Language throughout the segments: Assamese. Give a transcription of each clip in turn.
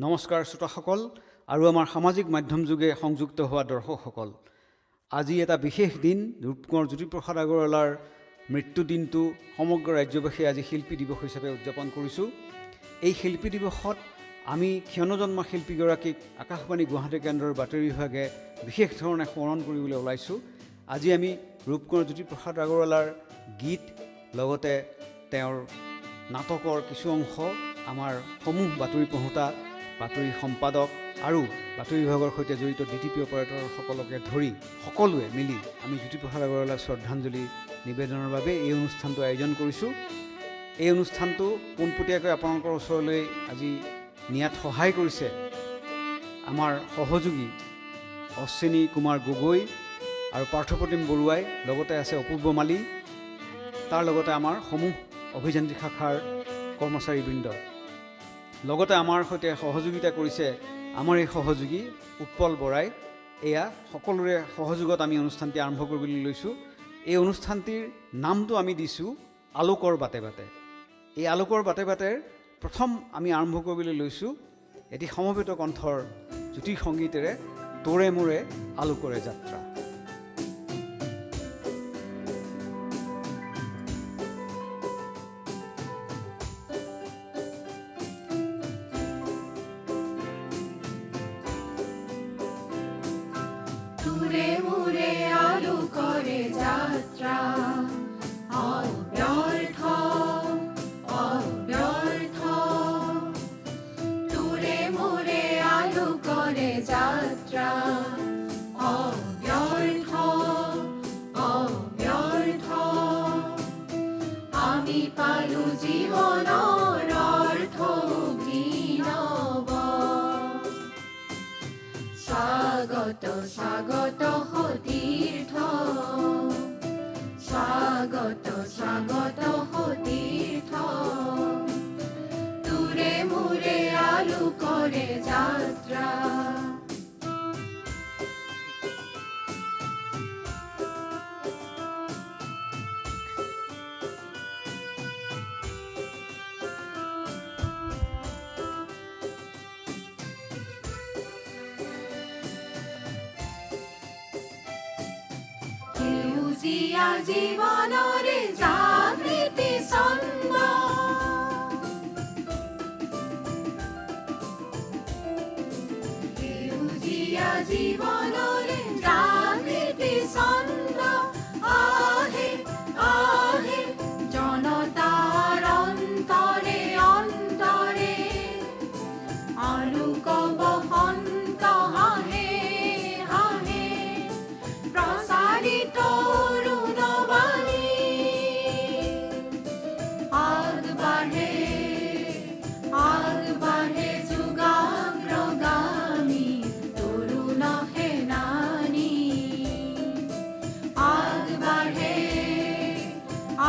নমস্কাৰ শ্ৰোতাসকল আৰু আমাৰ সামাজিক মাধ্যম যোগে সংযুক্ত হোৱা দৰ্শকসকল, আজি এটা বিশেষ দিন। ৰূপকোঁৱৰ জ্যোতিপ্ৰসাদ আগৰৱালাৰ মৃত্যু দিনটো সমগ্ৰ ৰাজ্যবাসীয়ে আজি শিল্পী দিৱস হিচাপে উদযাপন কৰিছোঁ। এই শিল্পী দিৱসত আমি ক্ষণজন্মা শিল্পীগৰাকীক আকাশবাণী গুৱাহাটী কেন্দ্ৰৰ বাতৰি বিভাগে বিশেষ ধৰণে সোঁৱৰণ কৰিবলৈ ওলাইছোঁ। আজি আমি ৰূপকোঁৱৰ জ্যোতিপ্ৰসাদ আগৰৱালাৰ গীত লগতে তেওঁৰ নাটকৰ কিছু অংশ আমাৰ সমূহ বাতৰি পঢ়োঁতা, বাতৰি সম্পাদক আৰু বাতৰি বিভাগৰ সৈতে জড়িত ডিটিপি অপাৰেটৰসকলকে ধৰি সকলোৱে মিলি আমি জ্যোতিপ্ৰসাদ আগৰৱালাৰ শ্ৰদ্ধাঞ্জলি নিবেদনৰ বাবে এই অনুষ্ঠানটো আয়োজন কৰিছোঁ। এই অনুষ্ঠানটো পোনপটীয়াকৈ আপোনালোকৰ ওচৰলৈ আজি নিয়াত সহায় কৰিছে আমাৰ সহযোগী অশ্বিনী কুমাৰ গগৈ আৰু পাৰ্থপ্ৰতিম বৰুৱাই, লগতে আছে অপূৰ্ব মালী, তাৰ লগতে আমাৰ সমূহ অভিযান্ত্ৰিক শাখাৰ কৰ্মচাৰীবৃন্দ। লগতে আমাৰ সৈতে সহযোগিতা কৰিছে আমাৰ এই সহযোগী উৎপল বৰাই। এয়া সকলোৰে সহযোগত আমি অনুষ্ঠানটি আৰম্ভ কৰিবলৈ লৈছোঁ। এই অনুষ্ঠানটিৰ নামটো আমি দিছোঁ আলোকৰ বাটে বাটে। এই আলোকৰ বাটে বাটে প্ৰথম আমি আৰম্ভ কৰিবলৈ লৈছোঁ এটি সমবেত কণ্ঠৰ জ্যোতি সংগীতেৰে তোৰে মোৰে আলোকৰে যাত্ৰা। তোৰে মোৰে আলোকৰে যাত্ৰা অব্যৰ্থ অব্যৰ্থ, তোৰে মোৰে আলোকৰে যাত্ৰা অব্যৰ্থ অব্যৰ্থ, আমি পালু জীবনৰ অৰ্থ অভিনব। স্বাগত স্বাগত তীৰ্থ, স্বাগত স্বাগত তীৰ্থ, তোৰে মোৰে আলোকৰে যাত্ৰা। সেউজীয়া জীৱনৰে জাগৃতি ছন্দ, সেউজীয়া জীৱনৰে জাগৃতি ছন্দ, আহে আহে জনতাৰ অন্তৰে অন্তৰে, আলোক বসন্ত হাঁহে হাঁহে প্ৰচাৰিত অৰুণবাণী, আগবাঢ়ে আগবাঢ়ে যুগাগ্ৰগামী তৰুণ সেনানী, আগবাঢ়ে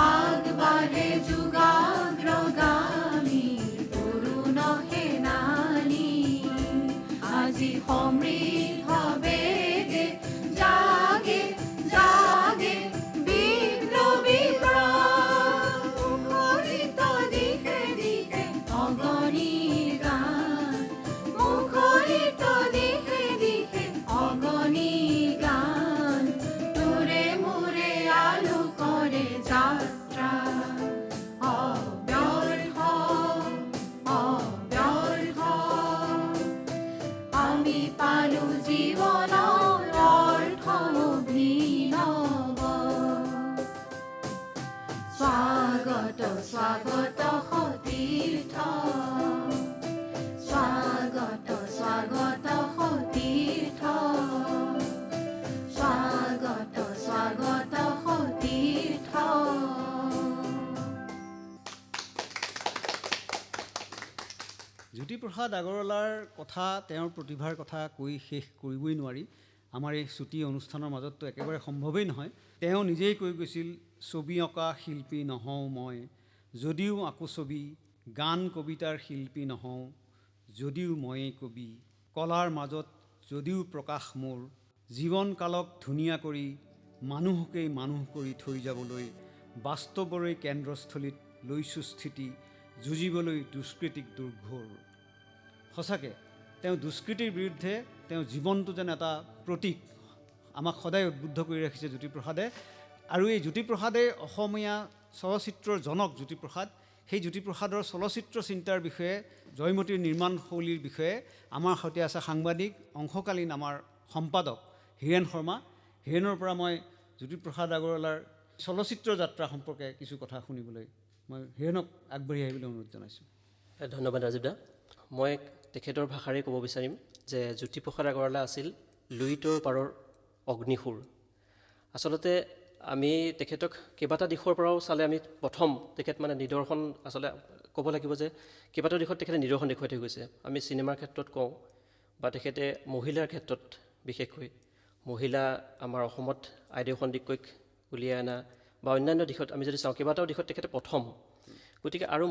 আগবাঢ়ে যুগাগ্ৰগামী তৰুণ সেনানী, আজি সমৃদ্ধ বেগে জাগে জাগে বিপ্লৱী প্ৰাণ, মুখৰিত দিশে দিশে অগণী গান, মুখৰিত দিশে দিশে অগণী গান, তোৰে মোৰে আলোকৰে যাত্ৰা অব্যৰ্থ অব্যৰ্থ, আমি পালো জীৱনৰ অৰ্থ অভিনব। স্বাগত স্বাগত তীৰ্থ, স্বাগত স্বাগত তীৰ্থ, স্বাগত স্বাগত তীৰ্থ। জ্যোতিপ্ৰসাদ আগৰৱালাৰ কথা, তেওঁৰ প্ৰতিভাৰ কথা কৈ শেষ কৰিবই নোৱাৰি। আমাৰ এই চুটি অনুষ্ঠানৰ মাজততো একেবাৰে সম্ভৱেই নহয়। তেওঁ নিজেই কৈ গৈছিল, ছবি অঁকা শিল্পী নহওঁ মই, যদিও আঁকো ছবি, গান কবিতাৰ শিল্পী নহওঁ যদিও ময়েই কবি, কলাৰ মাজত যদিও প্ৰকাশ মোৰ, জীৱনকালক ধুনীয়া কৰি মানুহকেই মানুহ কৰি থৈ যাবলৈ, বাস্তৱৰে কেন্দ্ৰস্থলীত লৈছোঁ স্থিতি, যুঁজিবলৈ দুষ্কৃতিক দুৰ্ঘোৰ। সঁচাকৈ তেওঁ দুষ্কৃতিৰ বিৰুদ্ধে তেওঁ জীৱনটো যেন এটা প্ৰতীক আমাক সদায় উদ্বুদ্ধ কৰি ৰাখিছে জ্যোতিপ্ৰসাদে। আৰু এই জ্যোতিপ্ৰসাদে অসমীয়া চলচ্চিত্ৰৰ জনক জ্যোতিপ্ৰসাদ, সেই জ্যোতিপ্ৰসাদৰ চলচ্চিত্ৰ চিন্তাৰ বিষয়ে, জয়মতীৰ নিৰ্মাণ শৈলীৰ বিষয়ে আমাৰ সৈতে আছে সাংবাদিক, অংশকালীন আমাৰ সম্পাদক হীৰেণ শৰ্মা। হীৰেণৰ পৰা মই জ্যোতিপ্ৰসাদ আগৰৱালাৰ চলচ্চিত্ৰ যাত্ৰা সম্পৰ্কে কিছু কথা শুনিবলৈ মই হীৰেণক আগবাঢ়ি আহিবলৈ অনুৰোধ জনাইছোঁ। ধন্যবাদ ৰাজীৱ দা। মই তেখেতৰ ভাষাৰে ক'ব বিচাৰিম যে জ্যোতিপ্ৰসাদ আগৰৱালা আছিল লুইতৰ পাৰৰ অগ্নিসুৰ। আচলতে আমি তেখেতক কেইবাটা দিশৰ পৰাও চালে আমি প্ৰথম তেখেত মানে নিদৰ্শন আচলতে ক'ব লাগিব যে কেইবাটাও দিশত তেখেতে নিদৰ্শন দেখুৱাই থৈ গৈছে। আমি চিনেমাৰ ক্ষেত্ৰত কওঁ বা তেখেতে মহিলাৰ ক্ষেত্ৰত বিশেষকৈ মহিলা আমাৰ অসমত আইদেউ সন্দিকৈক উলিয়াই অনা বা অন্যান্য দিশত আমি যদি চাওঁ কেইবাটাও দিশত তেখেতে প্ৰথম। গতিকে আৰু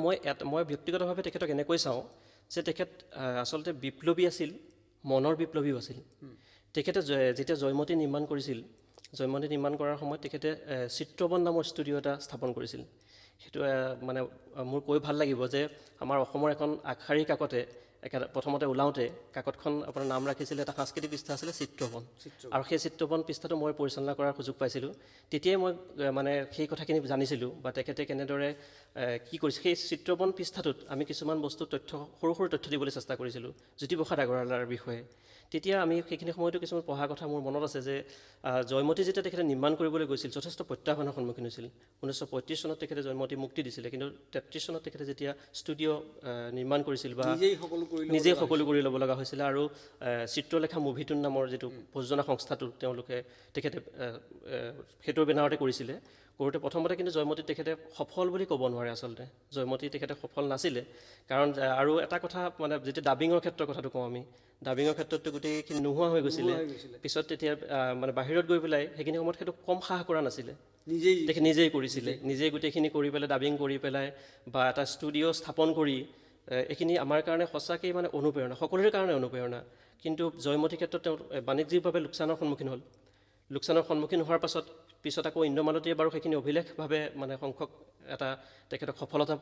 মই ব্যক্তিগতভাৱে তেখেতক এনেকৈ চাওঁ যে তেখেত আচলতে বিপ্লৱী আছিল, মনৰ বিপ্লৱীও আছিল। তেখেতে যেতিয়া জয়মতী নিৰ্মাণ কৰিছিল, জয়মতী নিৰ্মাণ কৰাৰ সময়ত তেখেতে চিত্ৰবন নামৰ ষ্টুডিঅ' এটা স্থাপন কৰিছিল। সেইটো মানে মোৰ কৈ ভাল লাগিব যে আমাৰ অসমৰ এখন আগশাৰীৰ কাকতে প্ৰথমতে ওলাওঁতে কাকতখন আপোনাৰ নাম ৰাখিছিলে, এটা সাংস্কৃতিক পৃষ্ঠা আছিলে চিত্ৰবন, আৰু সেই চিত্ৰবন পৃষ্ঠাটো মই পৰিচালনা কৰাৰ সুযোগ পাইছিলোঁ। তেতিয়াই মই মানে সেই কথাখিনি জানিছিলোঁ বা তেখেতে কেনেদৰে কি কৰিছে। সেই চিত্ৰবন পৃষ্ঠাটোত আমি কিছুমান বস্তু সৰু সৰু তথ্য দিবলৈ চেষ্টা কৰিছিলোঁ জ্যোতিপ্ৰসাদ আগৰৱালাৰ বিষয়ে। তেতিয়া আমি সেইখিনি সময়তো কিছুমান পঢ়া কথা মোৰ মনত আছে যে জয়মতী যেতিয়া তেখেতে নিৰ্মাণ কৰিবলৈ গৈছিল যথেষ্ট প্ৰত্যাহ্বানৰ সন্মুখীন হৈছিল। 1935 চনত তেখেতে জয়মতী মুক্তি দিছিলে, কিন্তু 33 চনত তেখেতে যেতিয়া ষ্টুডিঅ' নিৰ্মাণ কৰিছিল বা নিজেই সকলো কৰি ল'ব লগা হৈছিলে। আৰু চিত্ৰলেখা মুভিটোন নামৰ যিটো প্ৰযোজনা সংস্থাটো তেখেতে সেইটোৰ বেনাৰতে কৰিছিলে। কৰোঁতে প্ৰথমতে কিন্তু জয়মতী তেখেতে সফল বুলি ক'ব নোৱাৰে। আচলতে জয়মতী তেখেতে সফল নাছিলে, কাৰণ আৰু এটা কথা মানে যেতিয়া ডাবিঙৰ ক্ষেত্ৰৰ কথাটো কওঁ, আমি ডাবিঙৰ ক্ষেত্ৰততো গোটেইখিনি নোহোৱা হৈ গৈছিলে। পিছত তেতিয়া মানে বাহিৰত গৈ পেলাই সেইখিনি সময়ত সেইটো কম সাহ কৰা নাছিলে, তেখেতে নিজেই কৰিছিলে, নিজেই গোটেইখিনি কৰি পেলাই ডাবিং কৰি পেলাই বা এটা ষ্টুডিঅ' স্থাপন কৰি, এইখিনি আমাৰ কাৰণে সঁচাকৈ মানে অনুপ্ৰেৰণা, সকলোৰে কাৰণে অনুপ্ৰেৰণা। কিন্তু জয়মতীৰ ক্ষেত্ৰত তেওঁ বাণিজ্যিকভাৱে লোকচানৰ সন্মুখীন হ'ল। লোকচানৰ সন্মুখীন হোৱাৰ পিছত আকৌ ইন্দ্ৰমালতীয়ে বাৰু সেইখিনি অভিলেখভাৱে মানে সংখ্যক এটা তেখেতক সফলতা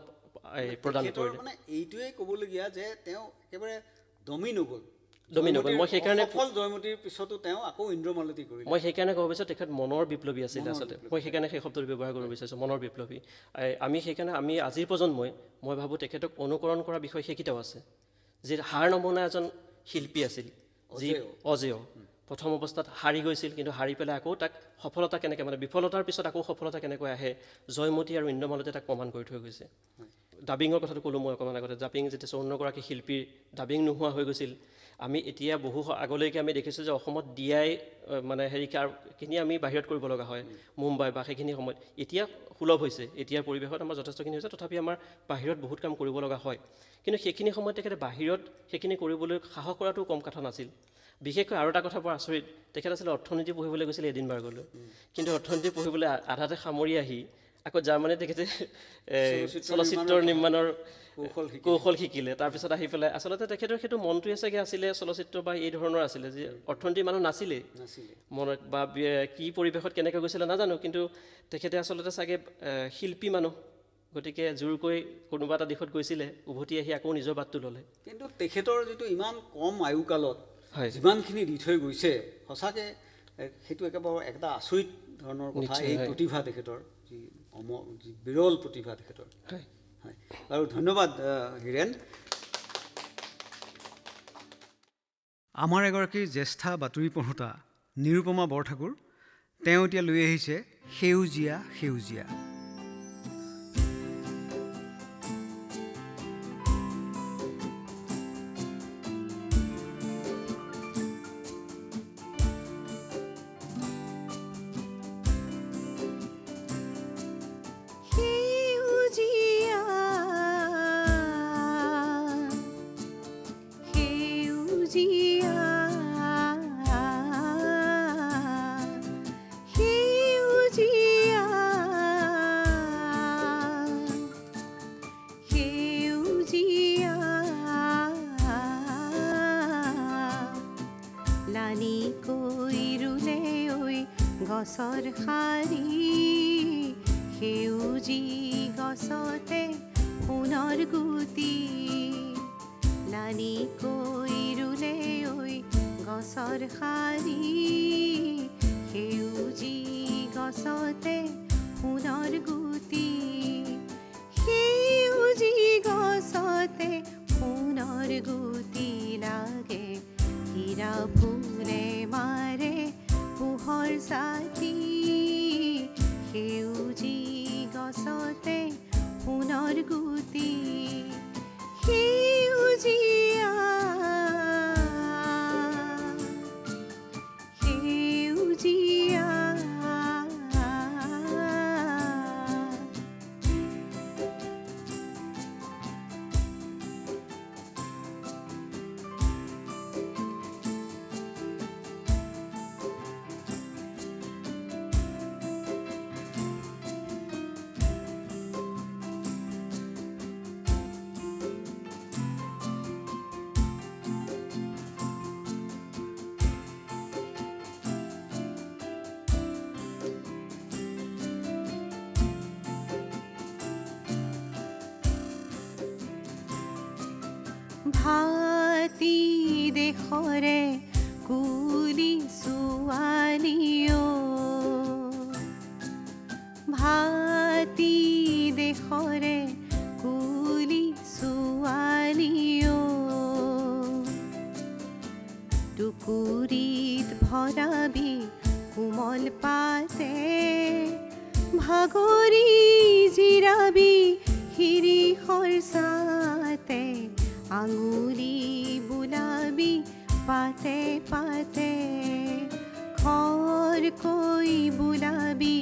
প্ৰদান কৰিলে। মানে এইটোৱেই ক'বলগীয়া যে তেওঁ একেবাৰে দমি নগ'ল। মই সেইকাৰণে জয়মতীৰ পিছতো তেওঁ আকৌ ইন্দ্ৰমালতী কৰিলে। মই সেইকাৰণে ক'ব বিচাৰোঁ তেখেত মনৰ বিপ্লৱী আছিলে। আচলতে মই সেইকাৰণে সেই শব্দটো ব্যৱহাৰ কৰিব বিচাৰিছোঁ, মনৰ বিপ্লৱী। সেইকাৰণে আমি আজিৰ প্ৰজন্মই মই ভাবোঁ তেখেতক অনুকৰণ কৰা বিষয় সেইকেইটাও আছে। যি হাৰ নমনা এজন শিল্পী আছিল, যি অজেয়, প্ৰথম অৱস্থাত হাৰি গৈছিল, কিন্তু হাৰি পেলাই আকৌ তাক সফলতা কেনেকৈ, মানে বিফলতাৰ পিছত আকৌ সফলতা কেনেকৈ আহে, জয়মতী আৰু ইন্দ্ৰমালতীয়ে তাক প্ৰমাণ কৰি থৈ গৈছে। ডাবিঙৰ কথাটো ক'লোঁ মই অকণমান আগতে, ডাবিং যেতিয়া 54গৰাকী শিল্পীৰ ডাবিং নোহোৱা হৈ গৈছিল। আমি এতিয়া বহু আগলৈকে আমি দেখিছোঁ যে অসমত DI মানে কিনি আমি বাহিৰত কৰিব লগা হয়, মুম্বাই বা সেইখিনি সময়ত। এতিয়া সুলভ হৈছে, এতিয়াৰ পৰিৱেশত আমাৰ যথেষ্টখিনি হৈছে, তথাপি আমাৰ বাহিৰত বহুত কাম কৰিব লগা হয়। কিন্তু সেইখিনি সময়ত তেখেতে বাহিৰত সেইখিনি কৰিবলৈ সাহস কৰাটো কম কথা নাছিল। বিশেষকৈ আৰু এটা কথা বৰ আচৰিত, তেখেত আছিলে অৰ্থনীতি পঢ়িবলৈ গৈছিলে এডিনবাৰ্গলৈ, কিন্তু অৰ্থনীতি পঢ়িবলৈ আধাতে সামৰি আহি আকৌ জাৰ্মানীত তেখেতে চলচ্চিত্ৰৰ নিৰ্মাণৰ কৌশল শিকিলে। তাৰপিছত আহি পেলাই আচলতে তেখেতৰ সেইটো মনটোৱে চাগে আছিলে চলচ্চিত্ৰ বা এই ধৰণৰ আছিলে, যে অৰ্থনীতিৰ মানুহ নাছিলেই মনত, বা কি পৰিৱেশত কেনেকৈ গৈছিলে নাজানো, কিন্তু তেখেতে আচলতে চাগে শিল্পী মানুহ, গতিকে জোৰকৈ কোনোবা এটা দিশত গৈছিলে, উভতি আহি আকৌ নিজৰ বাটটো ল'লে। কিন্তু তেখেতৰ যিটো ইমান কম আয়ুকালত যিমানখিনি দি থৈ গৈছে, সঁচাকৈ সেইটো একেবাৰে এটা আচৰিত ধৰণৰ কথা। এই প্ৰতিভা তেখেতৰ, যি বিৰল প্ৰতিভা তেখেতৰ। হয়, আৰু ধন্যবাদ হীৰেণ। আমাৰ এগৰাকী জ্যেষ্ঠা বাতৰি পঢ়োতা নিৰুপমা বৰঠাকুৰ, তেওঁ এতিয়া লৈ আহিছে সেউজীয়া সেউজীয়া। গছৰ শাৰী সেউজী গছতে সোণৰ গুটি লানি কৈ ৰুলে ঐ গছৰ শাৰী সেউজী গছতে সোণৰ গুটি সেউজী গছতে সোণৰ গুটি লাগে হীৰা ফুলে মাৰে পোহৰ ছাতি সেউজী গছতে সোণৰ গুটি সেউজীয়া সেউজীয়া ভাতি দেশৰে কুলি ছোৱালীও ভাতি দেশৰে কুলি ছোৱালীও টুকুৰিত ভৰাবি কোমল পাতে ভাগৰি জিৰাবি শিৰিষৰ ছাতে আঙুলি বুলাবি পাতে পাতে খৰকৈ বুলাবি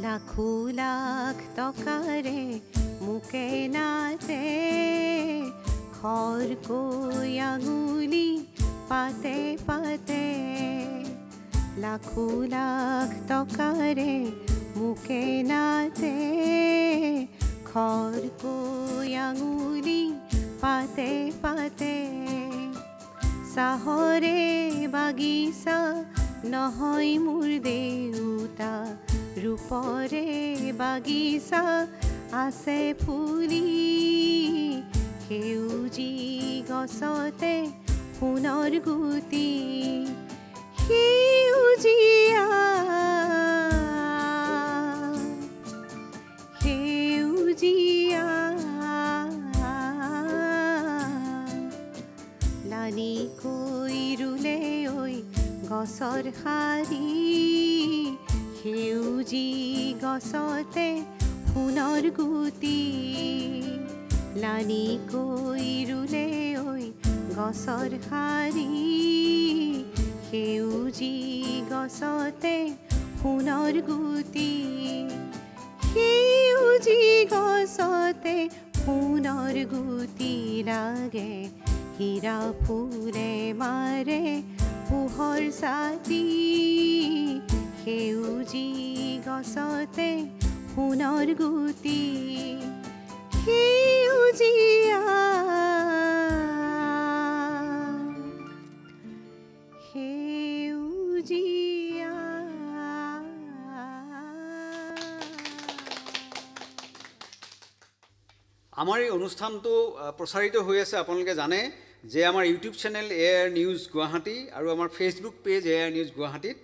লাখো লাখ টকাৰে মোকে নাতে খৰকৈ আঙুলি পাতে পাতে লাখো লাখ টকাৰে মোকে নাতে খৰকৈ আঙুলি পাতে পাতে চাহৰে বাগিচা নহয় মোৰ দেউতা ৰূপৰে বাগিচা আছে ফুলি সেউজী গছতে সোণৰ গুটি সেউজীয়া সেউজীয়া লানি কৈ ৰুলে ঐ গছৰ শাৰী সেউজী গছতে সোণৰ গুটি লানি কৈ ৰুলে ঐ গছৰ শাৰী সেউজী গছতে সোণৰ গুটি সেউজী গছতে সোণৰ গুটি লাগে হীৰা ফুলে মাৰে পোহৰ ছাতি সেউজী গছতে সোণৰ গুটি সেউজীয়া সেউজীয়া আমাৰ এই অনুষ্ঠানটো প্ৰচাৰিত হৈ আছে আপোনালোকে জানে যে আমাৰ YouTube channel AIR news Guwahati আৰু আমাৰ ফেচবুক পেজ এআইআৰ নিউজ গুৱাহাটীত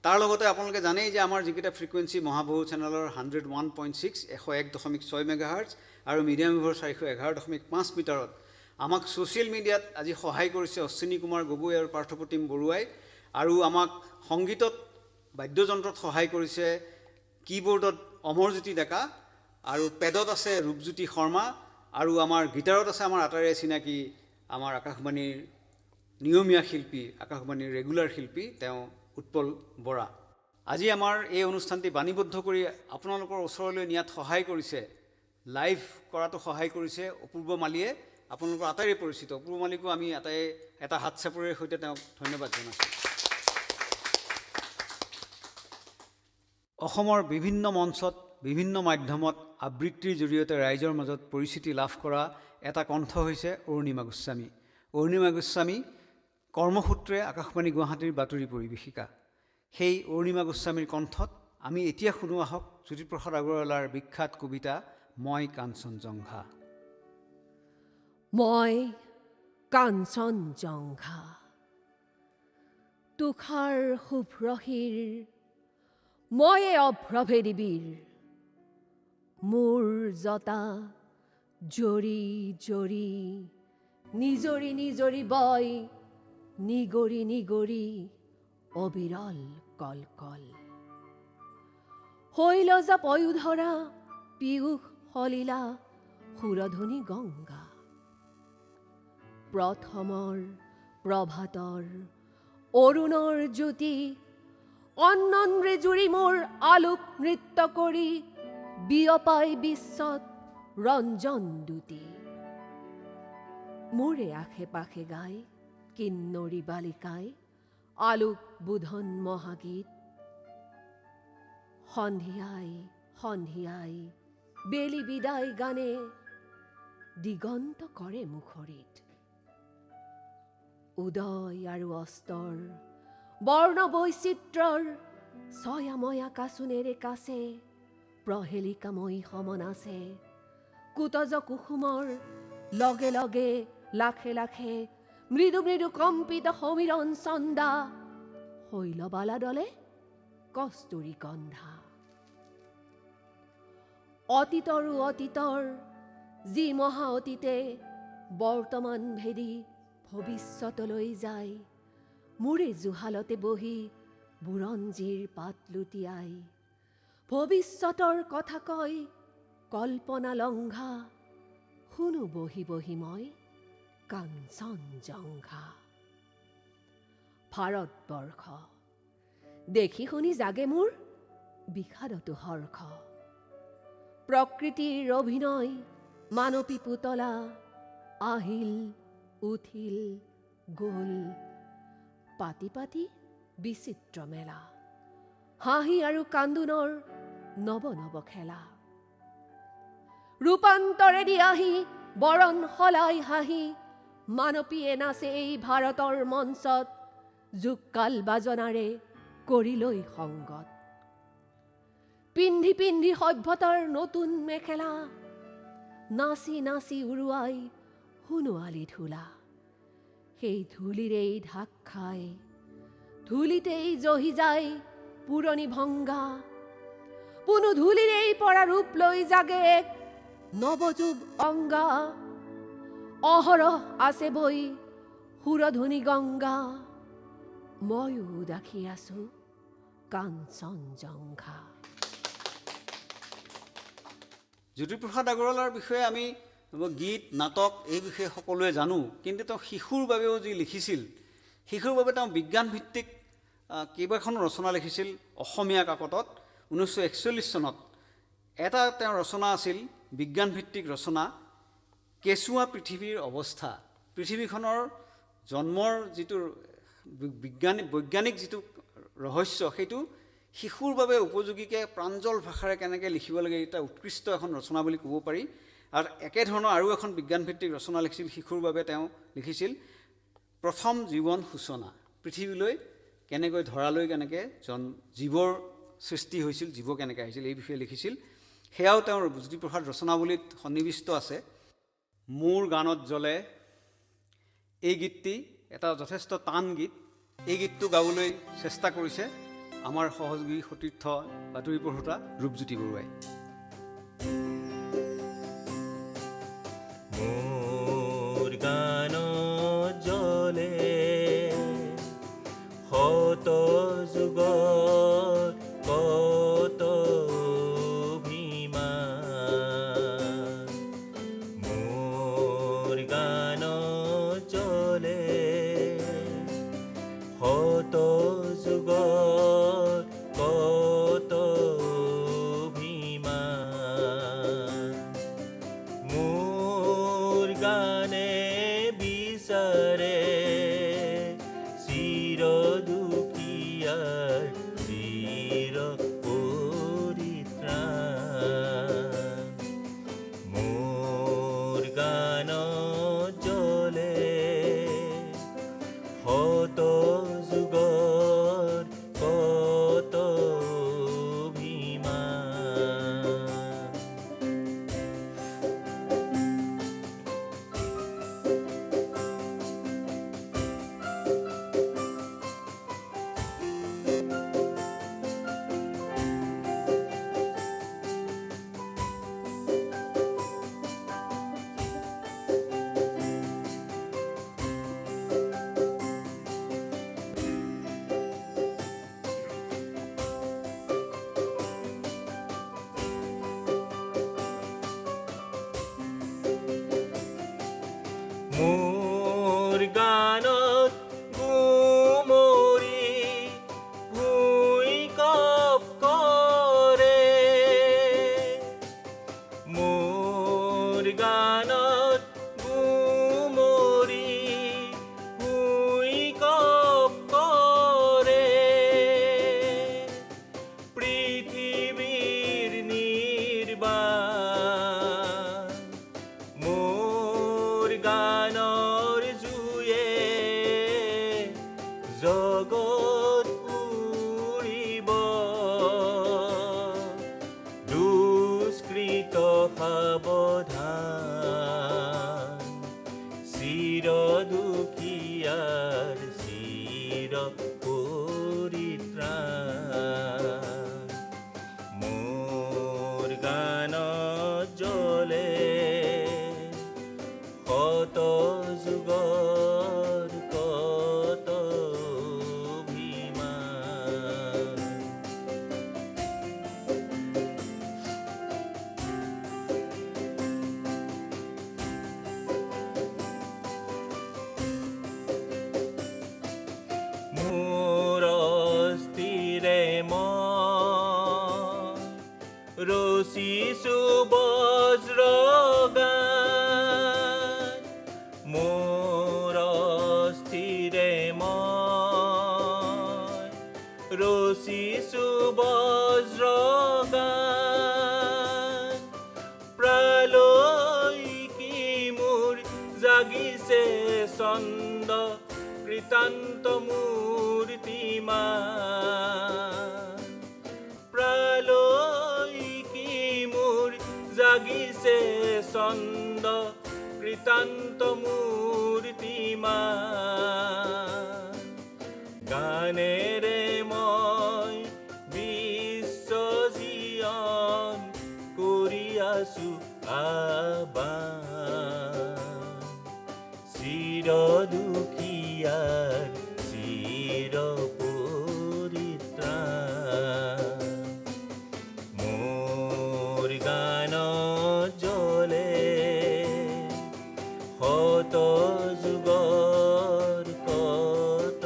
তাৰ লগতে আপোনালোকে জানেই যে আমাৰ যিকেইটা ফ্ৰিকুৱেঞ্চি মহাবাহু চেনেলৰ 101.6 101.6 মেগাহাৰ্টজ আৰু মিডিয়াম ৱেভৰ 411.5 মিটাৰত আমাক ছ'চিয়েল মিডিয়াত আজি সহায় কৰিছে অশ্বিনী কুমাৰ গগৈ আৰু পাৰ্থপ্ৰতিম বৰুৱাই আৰু আমাক সংগীতত বাদ্যযন্ত্ৰত সহায় কৰিছে কীবৰ্ডত অমৰজ্যোতি ডেকা আৰু পেডত আছে ৰূপজ্যোতি শৰ্মা আৰু আমাৰ গীটাৰত আছে আমাৰ আটাৰে চিনাকি আমাৰ আকাশবাণীৰ নিয়মীয়া শিল্পী আকাশবাণীৰ ৰেগুলাৰ শিল্পী তেওঁ উৎপল বৰা আজি আমাৰ এই অনুষ্ঠানটি বাণীবদ্ধ কৰি আপোনালোকৰ ওচৰলৈ নিয়াত সহায় কৰিছে লাইভ কৰাটো সহায় কৰিছে অপূৰ্ব মালিয়ে আপোনালোকৰ আটাইৰে পৰিচিত অপূৰ্ব মালিকো আমি এটা হাত চাপৰিৰ সৈতে তেওঁক ধন্যবাদ জনাইছোঁ অসমৰ বিভিন্ন মঞ্চত বিভিন্ন মাধ্যমত আবৃত্তিৰ জৰিয়তে ৰাইজৰ মাজত পৰিচিতি লাভ কৰা এটা কণ্ঠ হৈছে অৰুণিমা গোস্বামী। অৰুণিমা গোস্বামী কৰ্মসূত্ৰে আকাশবাণী গুৱাহাটীৰ বাতৰি পৰিৱেশিকা। সেই অৰুণিমা গোস্বামীৰ কণ্ঠত আমি এতিয়া শুনো আহক জ্যোতিপ্ৰসাদ আগৰৱালাৰ বিখ্যাত কবিতা মই কাঞ্চনজংঘা। মই কাঞ্চনজংঘা, তুষাৰ শুভ্ৰশীৰ, ময়ে অভ্ৰভেদী বীৰ। মোৰ জতা জৰি জৰি, নিজৰি নিজৰি বয়, নিগৰি নিগৰি অবিৰল কলকল। শৈলজা পয়োধৰা পীয়ুষ সলিলা সুৰধনী গংগা। প্ৰথমৰ প্ৰভাতৰ অৰুণৰ জ্যোতি, অন্নন্দ্ৰে জুৰি মোৰ আলোক নৃত্য কৰি, বিয়পাই বিশ্বত ৰঞ্জন দুটি। মোৰে আশে পাশে গাই কিন্নৰী বালিকাই আলোক বোধন মহাগীত। সন্ধিয়াই সন্ধিয়াই বেলি বিদায় গানে, দিগন্ত কৰে মুখৰিত। উদয় আৰু অস্তৰ বৰ্ণ বৈচিত্ৰৰ, ছয়াময়া কাচোনেৰে কাছে, প্ৰহেলিকাময়ী সমন আছে। কুতজ কুসুমৰ লগে লগে লাখে লাখে, মৃদু মৃদু কম্পিত সমীৰণ চন্দা। শৈলবালা দলে কস্তুৰী গন্ধা। অতীতৰো অতীতৰ যি মহা অতীতে, বৰ্তমান ভেদী ভৱিষ্যতলৈ যায়। মোৰে জুহালতে বহি বুৰঞ্জীৰ পাত লুটিয়াই, ভৱিষ্যতৰ কথা কয় কল্পনা লংঘা। শুনো বহি বহি মই কাঞ্চনজংঘা। ভাৰতবৰ্ষ দেখি শুনি জাগে মোৰ বিষাদতো হৰ্ষ। প্ৰকৃতিৰ অভিনয় মানৱী পুতলা, আহিল উঠিল গ'ল। পাতি পাতি বিচিত্ৰ মেলা, হাঁহি আৰু কান্দোনৰ নৱ নৱ খেলা। ৰূপান্তৰেদি আহি বৰণ সলাই হাঁহি, মানৱীয়ে নাচে এই ভাৰতৰ মঞ্চত, যুগকাল বাজনাৰে কৰি লৈ সংগত। পিন্ধি পিন্ধি সভ্যতাৰ নতুন মেখেলা, নাচি নাচি উৰুৱাই সোণোৱালী ধূলা। সেই ধূলিৰেই ঢাক খাই, ধূলিতেই জহি যায় পুৰণি ভংগা। পুনু ধূলিৰেই পৰা ৰূপ লৈ জাগে এক নৱযুগ অংগা। অহৰহ আছে বৈ সুৰধনী গংগা, ময়ো দেখি আছো কাঞ্চনজংঘা। জ্যোতিপ্ৰসাদ আগৰৱালাৰ বিষয়ে আমি গীত নাটক এই বিষয়ে সকলোৱে জানো, কিন্তু তেওঁ শিশুৰ বাবেও যি লিখিছিল, শিশুৰ বাবে তেওঁ বিজ্ঞানভিত্তিক কেইবাখনো ৰচনা লিখিছিল অসমীয়া কাকতত। 1941 চনত এটা তেওঁৰ ৰচনা আছিল বিজ্ঞানভিত্তিক ৰচনা, কেঁচুৱা পৃথিৱীৰ অৱস্থা। পৃথিৱীখনৰ জন্মৰ যিটো বৈজ্ঞানিক যিটো ৰহস্য, সেইটো শিশুৰ বাবে উপযোগীকৈ প্ৰাঞ্জল ভাষাৰে কেনেকৈ লিখিব লাগে, এটা উৎকৃষ্ট এখন ৰচনা বুলি ক'ব পাৰি। আৰু একেধৰণৰ আৰু এখন বিজ্ঞানভিত্তিক ৰচনা লিখিছিল শিশুৰ বাবে। তেওঁ লিখিছিল প্ৰথম জীৱন সূচনা, পৃথিৱীলৈ কেনেকৈ ধৰালৈ কেনেকৈ জীৱৰ সৃষ্টি হৈছিল, জীৱ কেনেকৈ আহিছিল, এই বিষয়ে লিখিছিল। সেয়াও তেওঁৰ জ্যোতিপ্ৰসাদ ৰচনাৱলীত সন্নিৱিষ্ট আছে। মোৰ গানত জ্বলে, এই গীতটি এটা যথেষ্ট টান গীত। এই গীতটো গাবলৈ চেষ্টা কৰিছে আমাৰ সহযোগী সতীৰ্থ বাতৰি পঢ়োতা ৰূপজ্যোতি বৰুৱাই। মোৰ গানত জ্বলে, শত যুগৰ কত অভিমান। মোৰ গানত জ্বলে, শত যুগৰ কত অভিমান। মই ৰচিছো বজ্ৰগান মোৰ অস্থিৰে মই ৰচিছো বজ্ৰগান প্ৰালৈকি মোৰ জাগিছে ছন্দ কৃতান্ত মূৰ্তিমান প্ৰালৈকি মোৰ জাগিছে ছন্দ কৃতান্ত মূৰ্তিমান গানেৰে মই বিশ্ব জীয়ন কৰি আছো আহ্বান চিৰ দুখীয়াৰ চিৰ পৰিত্ৰাণ মোৰ গান জ্বলে শত যুগৰ কত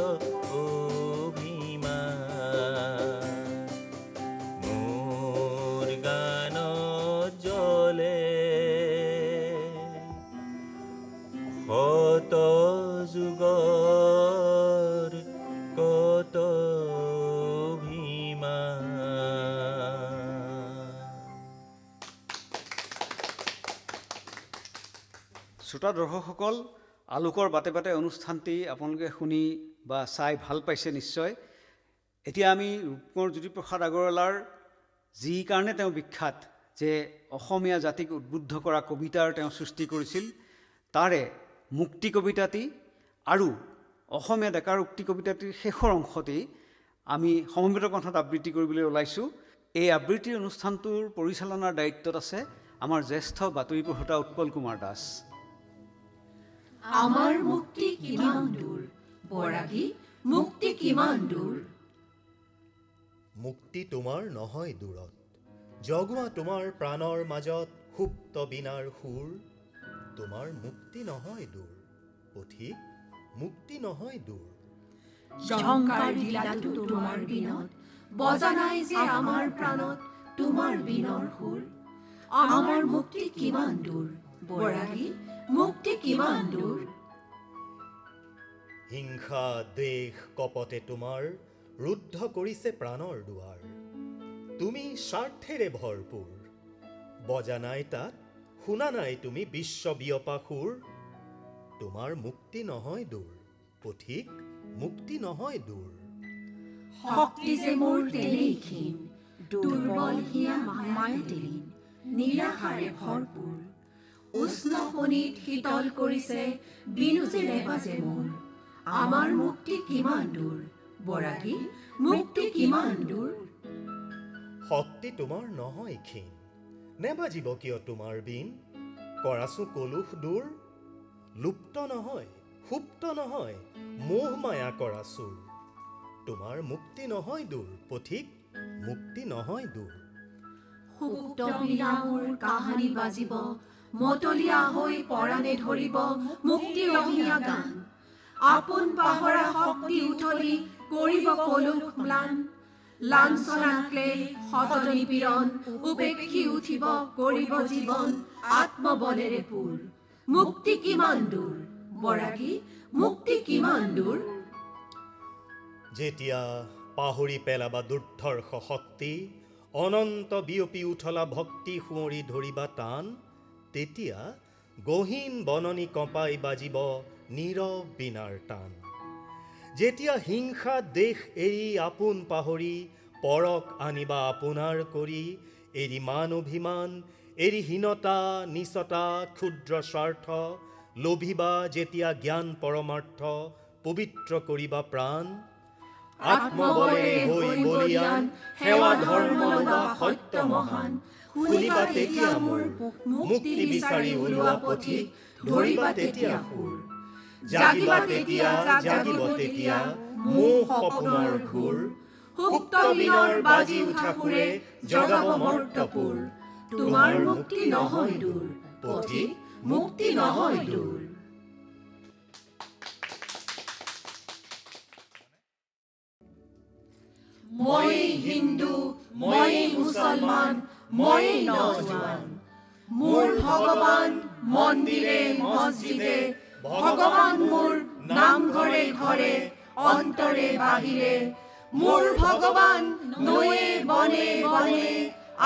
অভিমান মোৰ গান জ্বলে শত যুগৰ কত শ্ৰোতা দৰ্শকসকল, আলোকৰ বাটে বাটে অনুষ্ঠানটি আপোনালোকে শুনি বা চাই ভাল পাইছে নিশ্চয়। এতিয়া আমি ৰূপকোঁৱৰ জ্যোতিপ্ৰসাদ আগৰৱালাৰ যি কাৰণে তেওঁ বিখ্যাত যে অসমীয়া জাতিক উদ্বুদ্ধ কৰা কবিতাৰ তেওঁ সৃষ্টি কৰিছিল, তাৰে মুক্তি কবিতাটি আৰু অসমীয়া ডেকাৰ উক্তি কবিতাটিৰ শেষৰ অংশটি আমি সমবেত কণ্ঠত আবৃত্তি কৰিবলৈ ওলাইছোঁ। এই আবৃত্তিৰ অনুষ্ঠানটোৰ পৰিচালনাৰ দায়িত্বত আছে আমাৰ জ্যেষ্ঠ বাতৰি পঢ়োতা উৎপল কুমাৰ দাস। আমাৰ মুক্তি কিমান দূৰ, বৰাগী মুক্তি কিমান দূৰ। মুক্তি তোমাৰ নহয় দূৰত, জগোৱা তোমাৰ প্ৰাণৰ মাজত সুপ্ত বীণাৰ সুৰ। তোমাৰ মুক্তি নহয় দূৰ, পথিক মুক্তি নহয় দূৰ। ঝংকাৰ দিলাতো তোমাৰ বীণত, বজা নাই যে আমাৰ প্ৰাণত তোমাৰ বীণৰ সুৰ। আমাৰ মুক্তি কিমান দূৰ, বৰাগী মুক্তি কিমান দূৰ। হিংসা দেশ কপটে তোমাৰ ৰুদ্ধ কৰিছে প্ৰাণৰ দুৱাৰ। তুমি স্বাৰ্থেৰে ভৰপূৰ, বজা নাই তাত শুনা নাই তুমি বিশ্ববিয়পা সুৰ। তোমাৰ মুক্তি নহয় দূৰ, পথিক মুক্তি নহয় দূৰ। শক্তি যে মোৰ তেনেই ক্ষীণ, দুৰ্বল হিয়া মায়াতেলীন, নিৰাশাৰে ভৰপূৰ। উষ্ণ ফণীত শীতল কৰিছে বিনুজেৰে বাজে মোৰ। আমাৰ মুক্তি কিমান দূৰ, বৰাগী মুক্তি কিমান দূৰ। শক্তি তোমাৰ নহয় ক্ষীণ, নেবাজিব কিয় তোমাৰ বীণ। কৰাছো কলুষ দূৰ, লুপ্ত নহয় সুপ্ত নহয় মোহ মায়া কৰা চুৰ। তোমাৰ মুক্তি নহয় দূৰ, পথিক মুক্তি নহয় দূৰ। সুপ্ত বীণা মোৰ কাহানি বাজিব, মতলীয়া হৈ পৰাণে ধৰিব মুক্তি ৰঙীয়া গান। আপোন পাহৰা শক্তি উঠলি কৰিব কলুষ ম্লান। লাঞ্ছনা ক্লেশ শত নিপীড়ন উপেক্ষি উঠিব কৰিব জীৱন আত্মবলেৰে পূৰ। মুক্তি কিমান দূৰ, বৰাগী মুক্তি কিমান দূৰ। যেতিয়া পাহৰি পেলাবা দুৰ্ধৰ্ষ শক্তি, অনন্ত বিয়পি উঠলা ভক্তি সুঁৱৰি ধৰিবা টান। তেতিয়া গহীন বননি কঁপাই বাজিব নীৰৱ বীণাৰ টান। যেতিয়া হিংসা দেশ এৰি আপোন পাহৰি পৰক আনিবা আপোনাৰ কৰি। এৰি মান অভিমান এৰি হীনতা নিচতা ক্ষুদ্ৰ স্বাৰ্থ, লোভিবা যেতিয়া জ্ঞান পৰমাৰ্থ পবিত্ৰ কৰিবা প্ৰাণ। আত্মবলেৰে হৈ বলিয়ান সেৱা ধৰ্ম লবা সত্য মহান। শুনিবা তেতিয়া মোৰ মুক্তি বিচাৰি ওলোৱা পথিক, ধৰিবা তেতিয়া সুৰ। জাগিবা তেতিয়া জাগিব তেতিয়া মোহ সপোনৰ ঘোৰ। সুপ্ত বীণৰ বাজি উঠা সুৰে জগাব মৰ্তপুৰ। তোমাৰ মুক্তি নহয় দূৰ, পথিক মুক্তি নহয় দূৰ। ময়েই হিন্দু, ময়েই মুছলমান, ময়েই নজোৱান। মোৰ ভগৱান মন্দিৰে মছজিদে, ভগৱান মোৰ নামঘৰে ঘৰে, অন্তৰে বাহিৰে। মোৰ ভগৱান নয়ে বনে বনে,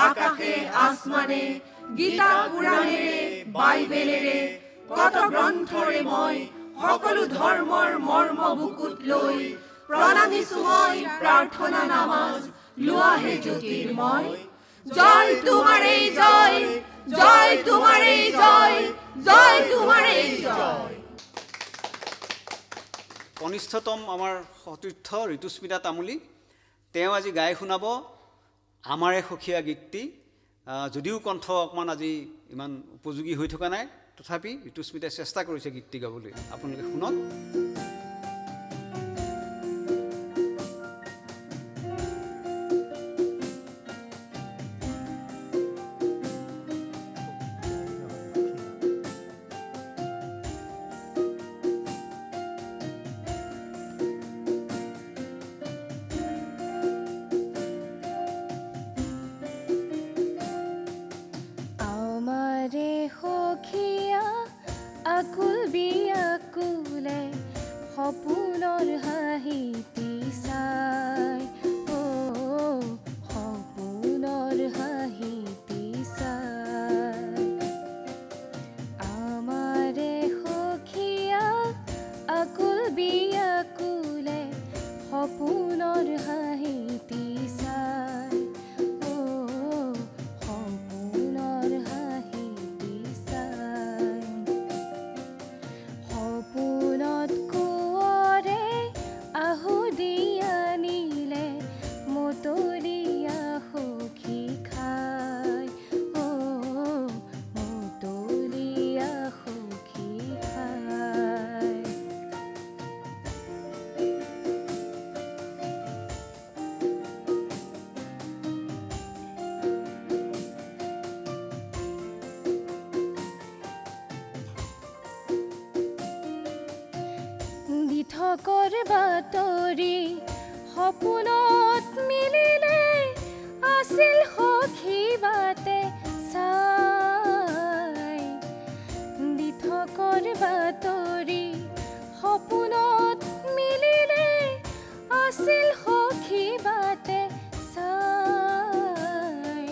আকাশে আসমানে, গীতা পুৰাণেৰে বাইবেলেৰে, কত গ্ৰন্থৰে মই সকলো ধৰ্মৰ মৰ্ম বুকুত লৈ প্ৰণামিছো মই প্ৰাৰ্থনা নামাজ লোৱাহে জ্যোতিৰ্ময়। জয় তোমাৰেই জয়, জয় তোমাৰেই জয়, জয় তোমাৰেই জয়। কনিষ্ঠতম আমাৰ সতীৰ্থ ঋতুস্মিতা তামুলী, তেওঁ আজি গাই শুনাব আমাৰে সখীয়া গীতটি। যদিও কণ্ঠ অকণমান আজি ইমান উপযোগী হৈ থকা নাই, তথাপি ঋতুস্মিতাই চেষ্টা কৰিছে গীতটি গাবলৈ। আপোনালোকে শুনক। আমাৰে সখিয়া আকুল বিয়াকুলে সপোনৰ হাঁহিটি চাই, সপোনৰ হাঁহিটি চাই। আমাৰে সখিয়া আকুল বিয়াকুলে সপোনৰ হাঁহিটি চাই, সপোনৰ হাঁহিটি চাই। সপোনত কোঁৱৰে আহুদিয়া নিলে মতলীয়া সখী খাই, মতলীয়া সখী খাই। দিঠকৰ বাতৰি সপোনত মিলিলে, আছিল সখী বাটে চাই। দিঠকৰ বাতৰি সপোনত মিলিলে, আছিল সখী বাটে চাই।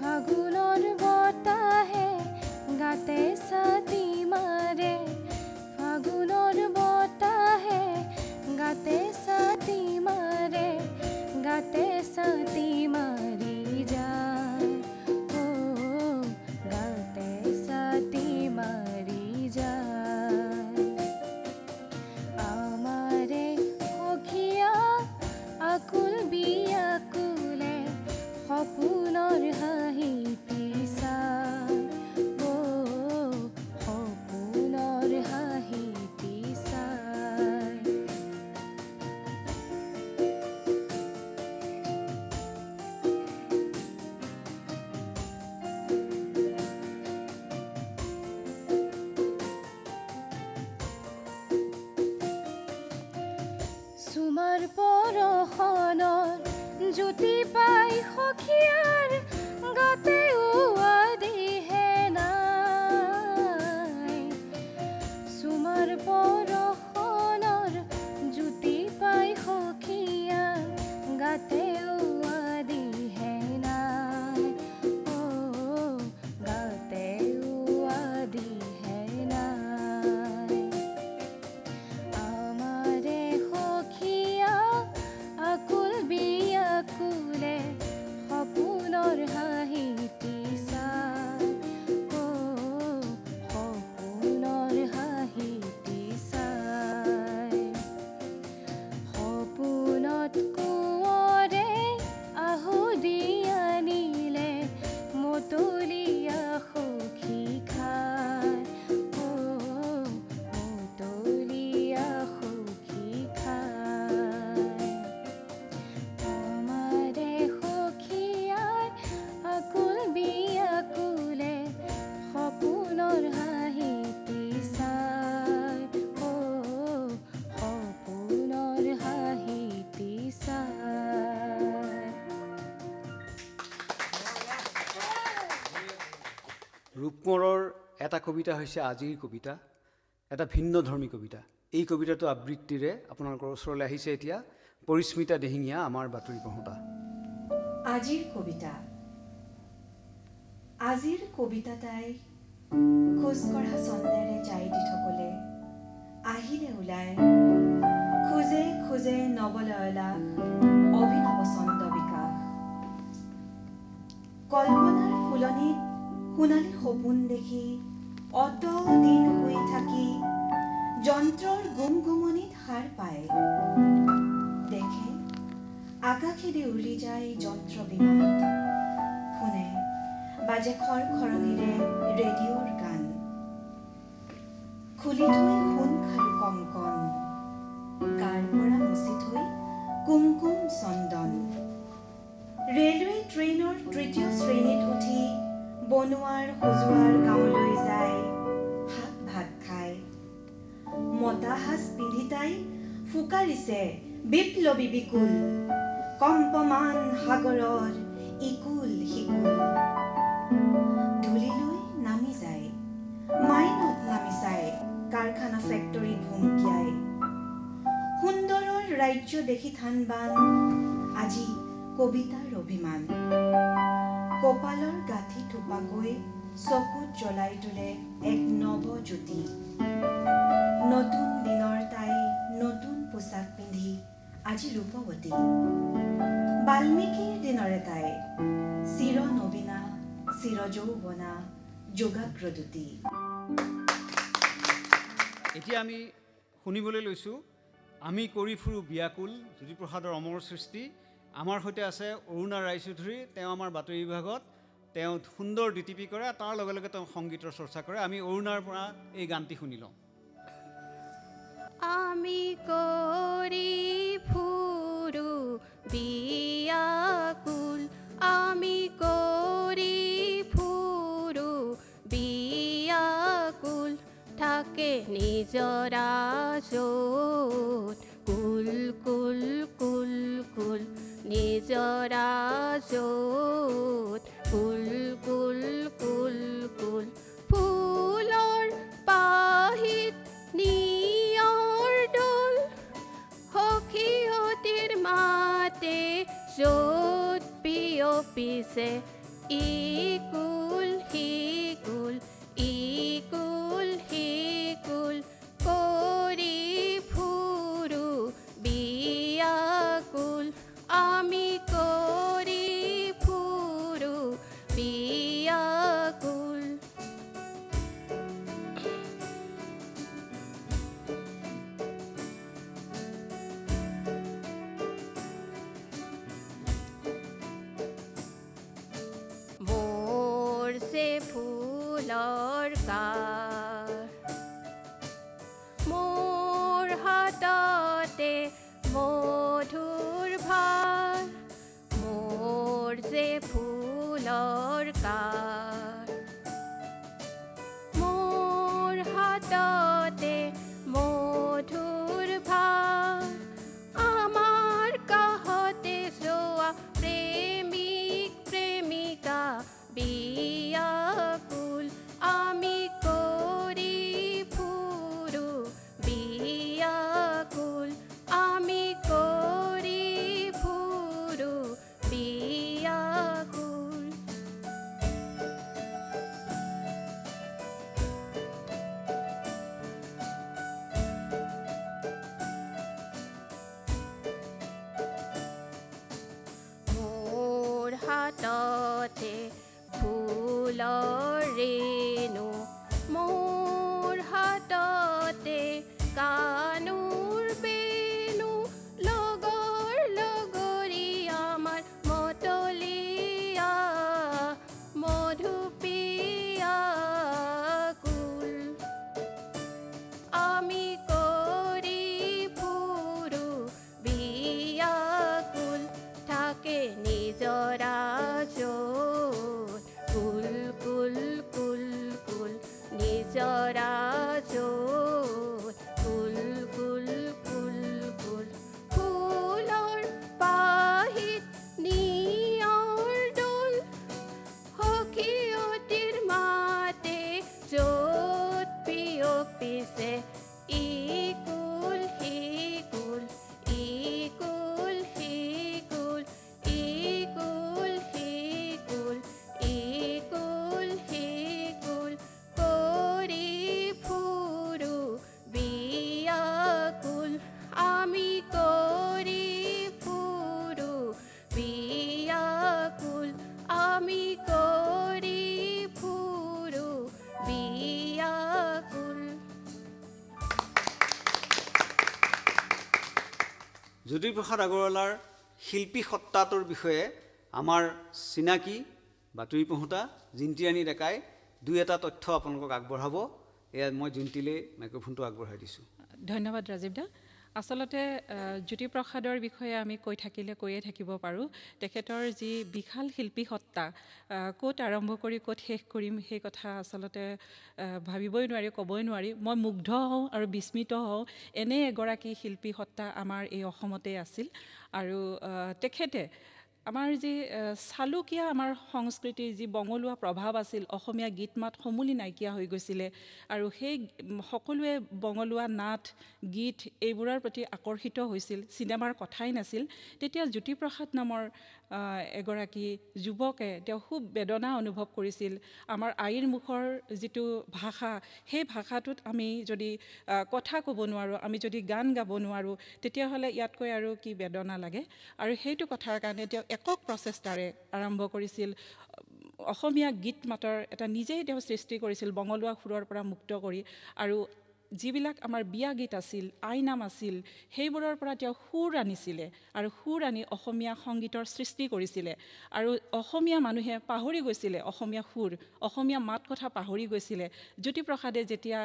ফাগুনৰ বতাহে গাতে ছাতি মাৰে, ফাগুনৰ বতাহে গাতে ছাতি মাৰে, গাতে ছাতি মাৰি যায়, গাতে ছাতি মাৰি যায়। আমাৰে সখীয়া আকুল বিয়াকুলে সপোনৰ হাঁহিটি চাই, সপোনৰ হাঁহিটি চাই। চুমাৰ পৰশনৰ জ্যোতি পাই সখীয়াৰ গাতে উৱাদিহে নাই। চুমাৰ পৰশনৰ জ্যোতি পাই সখীয়াৰ গাতে উৱাদিহে নাই, গাতে উৱাদিহে নাই। আমাৰে সখীয়া আকুল বিয়াকুলে সপোনৰ হাঁহিটি চাই, সপোনৰ হাঁহিটি চাই। সপোনত কোঁৱৰে ৰূপকোঁৱৰৰ এটা কবিতা হৈছে আজিৰ কবিতা, এটা ভিন্নধৰ্মী কবিতা। এই কবিতাটো আবৃত্তিৰে আপোনালোকৰ ওচৰলৈ আহিছে এতিয়া পৰিস্মিতা দিহিঙীয়া, আমাৰ বাতৰি পঢ়োঁতা। আজিৰ কবিতা। আজিৰ কবিতা তাই খোজ কঢ়া চন্দেৰে যাই দি থকলে, আহিলে ওলাই খোজে খোজে নৱলয়লা অভিনৱ ছন্দ বিকাশ। কল্পনাৰ ফুলনিত সোণালী সপোন দেখি অতল দিন শুই থাকি যন্ত্ৰৰ গুমগুমনিত সাৰ পায়। দেখে আকাশেদি উৰি যায় যন্ত্ৰ বিমান, শুনে বাজে খৰখৰণিৰে ৰেডিঅ'ৰ গান। খুলি থৈ সোণ খাৰু কংকণ, গাৰ পৰা মুচি থৈ কুমকুম চন্দন। ৰেলৱে ট্ৰেইনৰ তৃতীয় শ্ৰেণীত উঠি বনোৱাৰ সজোৱাৰ গাঁৱলৈ যায় শাক ভাত খাই। মতা সাজ পিন্ধি তাই ফুকাৰিছে বিপ্লৱী বিকুল, কম্পমান সাগৰৰ ইকুল সিকুল। ধূলিলৈ নামি যায় মাইনত নামি চাই কাৰখানা ফেক্টৰীত ভুমকিয়াই। সুন্দৰৰ ৰাজ্য দেখি থানবান আজি কবিতাৰ অভিমান। কপালৰ গাঁঠি থোপাকৈ চকুত জ্বলাই তোলে এক নৱ জ্যোতি। নতুন দিনৰ তাই নতুন পোচাক পিন্ধি আজি ৰূপৱতী। বাল্মীকিৰ দিনৰে তাই চিৰ নবীনা চিৰ যৌৱনা যোগাগ্ৰদূতী। এতিয়া আমি শুনিবলৈ লৈছোঁ আমি কৰি ফুৰো বিয়াকুল, জ্যোতিপ্ৰসাদৰ অমৰ সৃষ্টি। আমাৰ সৈতে আছে অৰুণা ৰায়চৌধুৰী। তেওঁ আমাৰ বাতৰি বিভাগত তেওঁ সুন্দৰ ডিটিপি কৰে, তাৰ লগে লগে তেওঁ সংগীতৰ চৰ্চা কৰে। আমি অৰুণাৰ পৰা এই গানটি শুনি লওঁ। আমি কৰি ফুৰো বিয়াকুল, আমি কৰি ফুৰো বিয়াকুল, থাকে নিজৰা য'ত কুল কুল কুল কুল, নিজৰা য'ত কুল কুল কুল কুল। ফুলৰ পাহিত নিয়ৰ দোল, সখীয়তীৰ মাতে য'ত বিয়পিছে ইকুল সিকুল, ইকুল সিকুল, কৰি ফুৰো বিয়াকুল, আমি কৰি ফুৰো বিয়াকুল। মোৰ যে ফুলৰ কাৰ, মোৰ হাততে মধুৰ ভাৰ, মোৰ যে ফুলৰ কাৰ, মোৰ হাততে মধুৰ ভাৰ। আমাৰ কাষতে যোৱা প্ৰেমিক প্ৰেমিকা বিয়াকুল, আমি কৰি ফুৰো বিয়াকুল, আমি কৰি ফুৰো বিয়াকুল। মোৰ হাততে ফুলৰ ৰেণু, মোৰ হাততে কানুৰ বেণু, লগৰ লগৰী আমাৰ মতলীয়া মধুপিয়া কুল, আমি কৰি ফুৰো বিয়াকুল, থাকে নিজৰা য'ত কুল কুল কুল কুল, নিজৰা য'ত কুল কুল কুল কুল। ফুলৰ পাহিত নিয়ৰ দোল, সখীয়তীৰ মাত জ্যোতিপ্ৰসাদ আগৰৱালাৰ শিল্পী সত্তাটোৰ বিষয়ে আমাৰ চিনাকি বাতৰি পঢ়োঁতা জিন্তিৰাণী ডেকাই দুই এটা তথ্য আপোনালোকক আগবঢ়াব। এয়া মই জিন্তিলৈ মাইক্ৰফোনটো আগবঢ়াই দিছোঁ। ধন্যবাদ ৰাজীৱ দা। আচলতে জ্যোতিপ্ৰসাদৰ বিষয়ে আমি কৈ থাকিলে কৈয়ে থাকিব পাৰোঁ। তেখেতৰ যি বিশাল শিল্পী সত্তা, ক'ত আৰম্ভ কৰি ক'ত শেষ কৰিম সেই কথা আচলতে ভাবিবই নোৱাৰি, ক'বই নোৱাৰি। মই মুগ্ধ হওঁ আৰু বিস্মিত হওঁ, এনে এগৰাকী শিল্পী সত্তা আমাৰ এই অসমতে আছিল। আৰু তেখেতে আমাৰ যি চালুকীয়া আমাৰ সংস্কৃতিৰ যি বঙলুৱা প্ৰভাৱ আছিল, অসমীয়া গীত মাত সমূলি নাইকিয়া হৈ গৈছিলে আৰু সেই সকলোৱে বঙলুৱা নাট গীত এইবোৰৰ প্ৰতি আকৰ্ষিত হৈছিল, চিনেমাৰ কথাই নাছিল। তেতিয়া জ্যোতিপ্ৰসাদ নামৰ এগৰাকী যুৱকে তেওঁ খুব বেদনা অনুভৱ কৰিছিল। আমাৰ আইৰ মুখৰ যিটো ভাষা, সেই ভাষাটোত আমি যদি কথা ক'ব নোৱাৰোঁ, আমি যদি গান গাব নোৱাৰোঁ, তেতিয়াহ'লে ইয়াতকৈ আৰু কি বেদনা লাগে। আৰু সেইটো কথাৰ কাৰণে তেওঁ একক প্ৰচেষ্টাৰে আৰম্ভ কৰিছিল অসমীয়া গীত মাতৰ এটা নিজেই তেওঁ সৃষ্টি কৰিছিল, বঙলুৱা সুৰৰ পৰা মুক্ত কৰি। আৰু যিবিলাক আমাৰ বিয়া গীত আছিল, আইনাম আছিল, সেইবোৰৰ পৰা তেওঁ সুৰ আনিছিলে আৰু সুৰ আনি অসমীয়া সংগীতৰ সৃষ্টি কৰিছিলে। আৰু অসমীয়া মানুহে পাহৰি গৈছিলে অসমীয়া সুৰ, অসমীয়া মাত কথা পাহৰি গৈছিলে। জ্যোতিপ্ৰসাদে যেতিয়া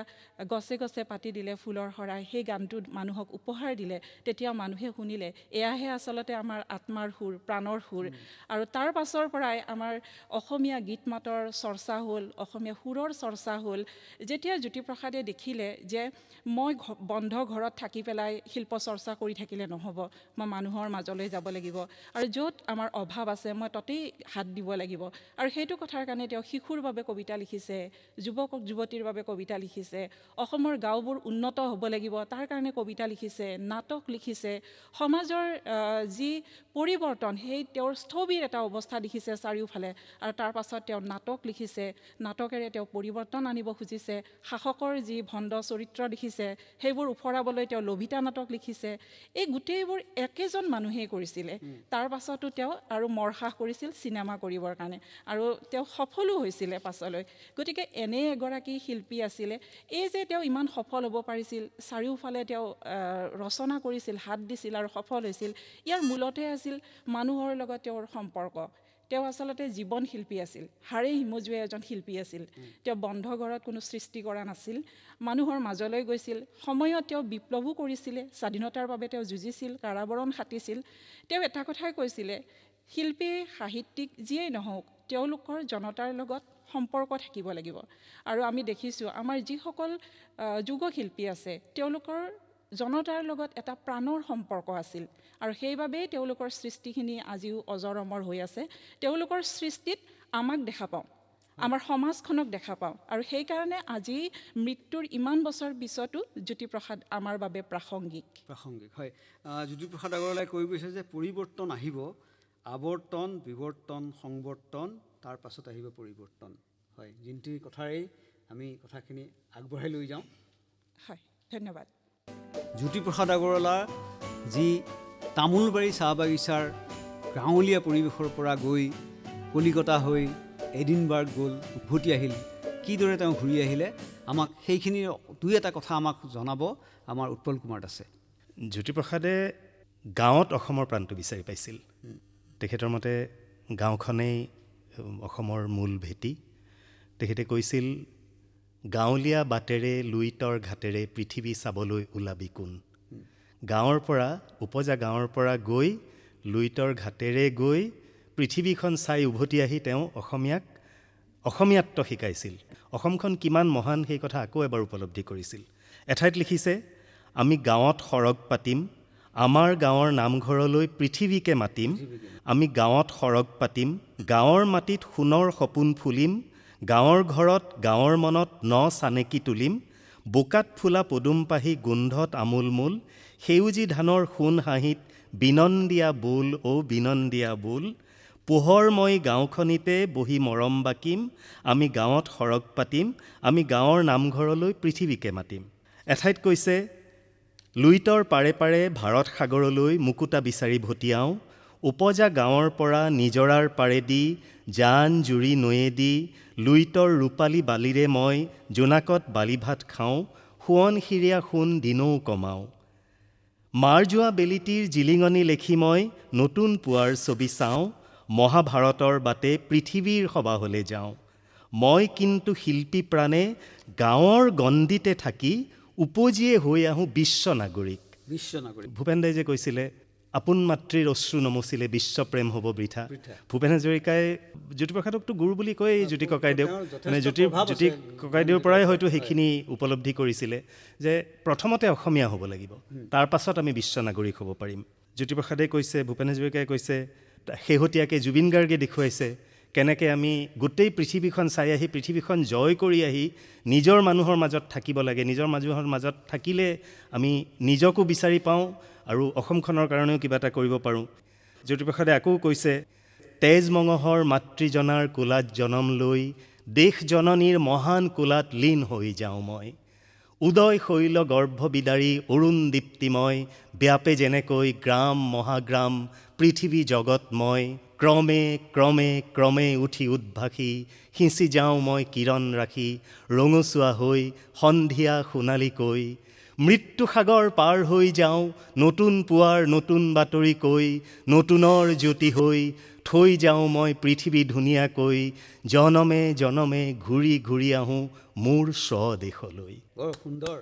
গছে গছে পাতি দিলে ফুলৰ শৰাই, সেই গানটো মানুহক উপহাৰ দিলে, তেতিয়া মানুহে শুনিলে এয়াহে আচলতে আমাৰ আত্মাৰ সুৰ, প্ৰাণৰ সুৰ। আৰু তাৰ পাছৰ পৰাই আমাৰ অসমীয়া গীত মাতৰ চৰ্চা হ'ল, অসমীয়া সুৰৰ চৰ্চা হ'ল। যেতিয়া জ্যোতিপ্ৰসাদে দেখিলে যে মই বন্ধ ঘৰত থাকি পেলাই শিল্প চৰ্চা কৰি থাকিলে নহ'ব, মই মানুহৰ মাজলৈ যাব লাগিব আৰু য'ত আমাৰ অভাৱ আছে মই তাতেই হাত দিব লাগিব। আৰু সেইটো কথাৰ কাৰণে তেওঁ শিশুৰ বাবে কবিতা লিখিছে, যুৱক যুৱতীৰ বাবে কবিতা লিখিছে, অসমৰ গাঁওবোৰ উন্নত হ'ব লাগিব তাৰ কাৰণে কবিতা লিখিছে, নাটক লিখিছে, সমাজৰ যি পৰিৱৰ্তন সেই তেওঁৰ স্থবিৰ এটা অৱস্থা দেখিছে চাৰিওফালে। আৰু তাৰ পাছত তেওঁ নাটক লিখিছে, নাটকেৰে তেওঁ পৰিৱৰ্তন আনিব খুজিছে, শাসকৰ যি ভণ্ড চৰিত্ৰ দেখিছে সেইবোৰ উফৰাবলৈ তেওঁ লভিতা নাটক লিখিছে। এই গোটেইবোৰ একেজন মানুহেই কৰিছিলে। তাৰ পাছতো তেওঁ আৰু মৰসাহ কৰিছিল চিনেমা কৰিবৰ কাৰণে, আৰু তেওঁ সফলো হৈছিলে পাছলৈ। গতিকে এনে এগৰাকী শিল্পী আছিলে। এই যে তেওঁ ইমান সফল হ'ব পাৰিছিল, চাৰিওফালে তেওঁ ৰচনা কৰিছিল, হাত দিছিল আৰু সফল হৈছিল, ইয়াৰ মূলতে আছিল মানুহৰ লগত তেওঁৰ সম্পৰ্ক। তেওঁ আচলতে জীৱন শিল্পী আছিল, হাড়ে হিমজুৱে এজন শিল্পী আছিল। তেওঁ বন্ধ ঘৰত কোনো সৃষ্টি কৰা নাছিল, মানুহৰ মাজলৈ গৈছিল। সময়ত তেওঁ বিপ্লৱো কৰিছিলে, স্বাধীনতাৰ বাবে তেওঁ যুঁজিছিল, কাৰাবৰণ খাটিছিল। তেওঁ এটা কথাই কৈছিলে, শিল্পী সাহিত্যিক যিয়েই নহওক তেওঁলোকৰ জনতাৰ লগত সম্পৰ্ক থাকিব লাগিব। আৰু আমি দেখিছোঁ আমাৰ যিসকল যুগশিল্পী আছে তেওঁলোকৰ জনতাৰ লগত এটা প্ৰাণৰ সম্পৰ্ক আছিল, আৰু সেইবাবেই তেওঁলোকৰ সৃষ্টিখিনি আজিও অজৰ অমৰ হৈ আছে। তেওঁলোকৰ সৃষ্টিত আমাক দেখা পাওঁ, আমাৰ সমাজখনক দেখা পাওঁ, আৰু সেইকাৰণে আজি মৃত্যুৰ ইমান বছৰ পিছতো জ্যোতিপ্ৰসাদ আমাৰ বাবে প্ৰাসংগিক। হয়। জ্যোতিপ্ৰসাদ আগৰৱালাই কৈ গৈছে যে পৰিৱৰ্তন আহিব, আৱৰ্তন, বিৱৰ্তন, সংৱৰ্তন, তাৰ পাছত আহিব পৰিৱৰ্তন। হয়, জিন্তিৰ কথাৰেই আমি কথাখিনি আগবঢ়াই লৈ যাওঁ। হয়, ধন্যবাদ। জ্যোতিপ্ৰসাদ আগৰৱালা যি তামোলবাৰী চাহ বাগিচাৰ গাঁৱলীয়া পৰিৱেশৰ পৰা গৈ কলিকতা হৈ এডিনবাৰ্গ গ'ল, উভতি আহিল, কিদৰে তেওঁ ঘূৰি আহিলে, আমাক সেইখিনিৰ দুই এটা কথা আমাক জনাব আমাৰ উৎপল কুমাৰ দাসে। জ্যোতিপ্ৰসাদে গাঁৱত অসমৰ প্ৰাণটো বিচাৰি পাইছিল। তেখেতৰ মতে গাঁওখনেই অসমৰ মূল ভেটি। তেখেতে কৈছিল, গাঁৱলীয়া বাটেৰে লুইতৰ ঘাটেৰে পৃথিৱী চাবলৈ ওলাবি কোন। গাঁৱৰ পৰা, উপজা গাঁৱৰ পৰা গৈ লুইতৰ ঘাটেৰে গৈ পৃথিৱীখন চাই উভতি আহি তেওঁ অসমীয়াত্ব শিকাইছিল। অসমখন কিমান মহান সেই কথা আকৌ এবাৰ উপলব্ধি কৰিছিল। এঠাইত লিখিছে, আমি গাঁৱত সৰগ পাতিম, আমাৰ গাঁৱৰ নামঘৰলৈ পৃথিৱীকে মাতিম, আমি গাঁৱত সৰগ পাতিম, গাঁৱৰ মাটিত সোণৰ সপোন ফুলিম, গাঁৱৰ ঘৰত গাঁৱৰ মনত ন চানেকি তুলিম, বোকাত ফুলা পদুম পাহি গোন্ধত আমোলমোল, সেউজী ধানৰ সোণ হাঁহিত বিনন্দিয়া বোল, বিনন্দিয়া বোল, পোহৰময় গাঁওখনিতে বহি মৰম বাকিম, আমি গাঁৱত সৰগ পাতিম, আমি গাঁৱৰ নামঘৰলৈ পৃথিৱীকে মাতিম। এঠাইত কৈছে, লুইতৰ পাৰে পাৰে ভাৰত সাগৰলৈ মুকুতা বিচাৰি ভটিয়াওঁ, উপজা গাঁৱৰ পৰা নিজৰাৰ পাৰেদি জান জুৰি নৈয়েদি লুইতৰ ৰূপালী বালিৰে মই জোনাকত বালি ভাত খাওঁ, সোৱণশিৰীয়া সোণ দিনৌ কমাওঁ। মাৰ যোৱা বেলিটিৰ জিলিঙনি লেখি মই নতুন পুৱাৰ ছবি চাওঁ, মহাভাৰতৰ বাটে পৃথিৱীৰ সবাহলৈ যাওঁ। মই কিন্তু শিল্পী প্ৰাণে গাঁৱৰ গণ্ডিতে থাকি উপজিয়ে হৈ আহোঁ বিশ্ব নাগৰিক। বিশ্ব নাগৰিক। ভূপেন দাই যে কৈছিলে আপোন মাতৃৰ অশ্ৰু নমচিলে বিশ্বপ্ৰেম হ'ব বৃথা। ভূপেন হাজৰিকাই জ্যোতিপ্ৰসাদকতো গুৰু বুলি কয় জ্যোতি ককাইদেউ, মানে জ্যোতি ককাইদেউৰ পৰাই হয়তো সেইখিনি উপলব্ধি কৰিছিলে যে প্ৰথমতে অসমীয়া হ'ব লাগিব, তাৰ পাছত আমি বিশ্ব নাগৰিক হ'ব পাৰিম। জ্যোতিপ্ৰসাদে কৈছে, ভূপেন হাজৰিকাই কৈছে, শেহতীয়াকৈ জুবিন গাৰ্গে দেখুৱাইছে কেনেকৈ আমি গোটেই পৃথিৱীখন চাই আহি, পৃথিৱীখন জয় কৰি আহি নিজৰ মানুহৰ মাজত থাকিব লাগে। নিজৰ মানুহৰ মাজত থাকিলে আমি নিজকো বিচাৰি পাওঁ আৰু অসমখনৰ কাৰণেও কিবা এটা কৰিব পাৰোঁ। জ্যোতিপ্ৰসাদে আকৌ কৈছে, তেজ মঙহৰ মাতৃজনাৰ কোলাত জনম লৈ দেশ জননীৰ মহান কোলাত লীন হৈ যাওঁ মই। উদয় শৈল গৰ্ভবিদাৰী অৰুণ দীপ্তিময়, ব্যাপে যেনেকৈ গ্ৰাম মহাগ্ৰাম পৃথিৱী জগতময়। ক্ৰমে ক্ৰমে ক্ৰমে উঠি উদ্ভাসি সিঁচি যাওঁ মই কিৰণ ৰাখি, ৰঙচুৱা হৈ সন্ধিয়া সোণালীকৈ। মৃত্যু সাগৰ পাৰ হৈ যাওঁ নতুন পুৱাৰ নতুন বাতৰি কৈ, নতুনৰ জ্যোতি হৈ থৈ যাওঁ মই পৃথিৱী ধুনীয়াকৈ। জনমে জনমে ঘূৰি ঘূৰি আহোঁ মোৰ স্বদেশলৈ। বৰ সুন্দৰ।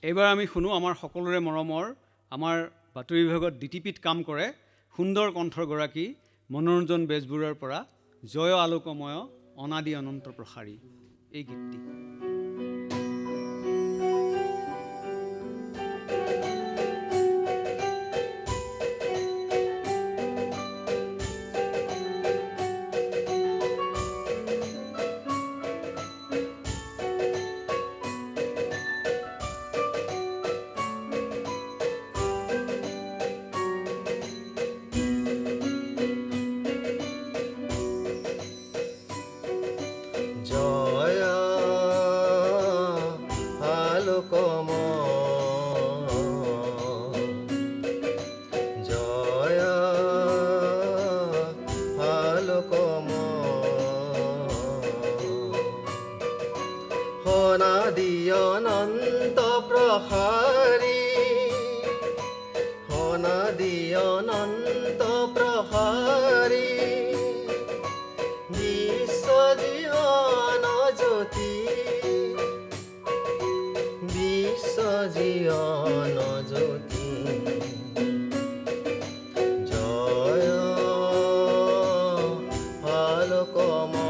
এইবাৰ আমি শুনো আমাৰ সকলোৰে মৰমৰ, আমাৰ বাতৰি বিভাগত ডিটিপিত কাম কৰে সুন্দৰ কণ্ঠৰগৰাকী মনোৰঞ্জন বেজবৰুৱাৰ পৰা জয় আলোকময় অনাদি অনন্ত প্ৰসাৰী এই গীতটি। অনন্ত প্ৰসাৰী, অনাদি অনন্ত প্ৰসাৰী, বিশ্ব জীৱন জ্যোতি, বিশ্ব জীৱন জ্যোতি। জয় আলোকময়,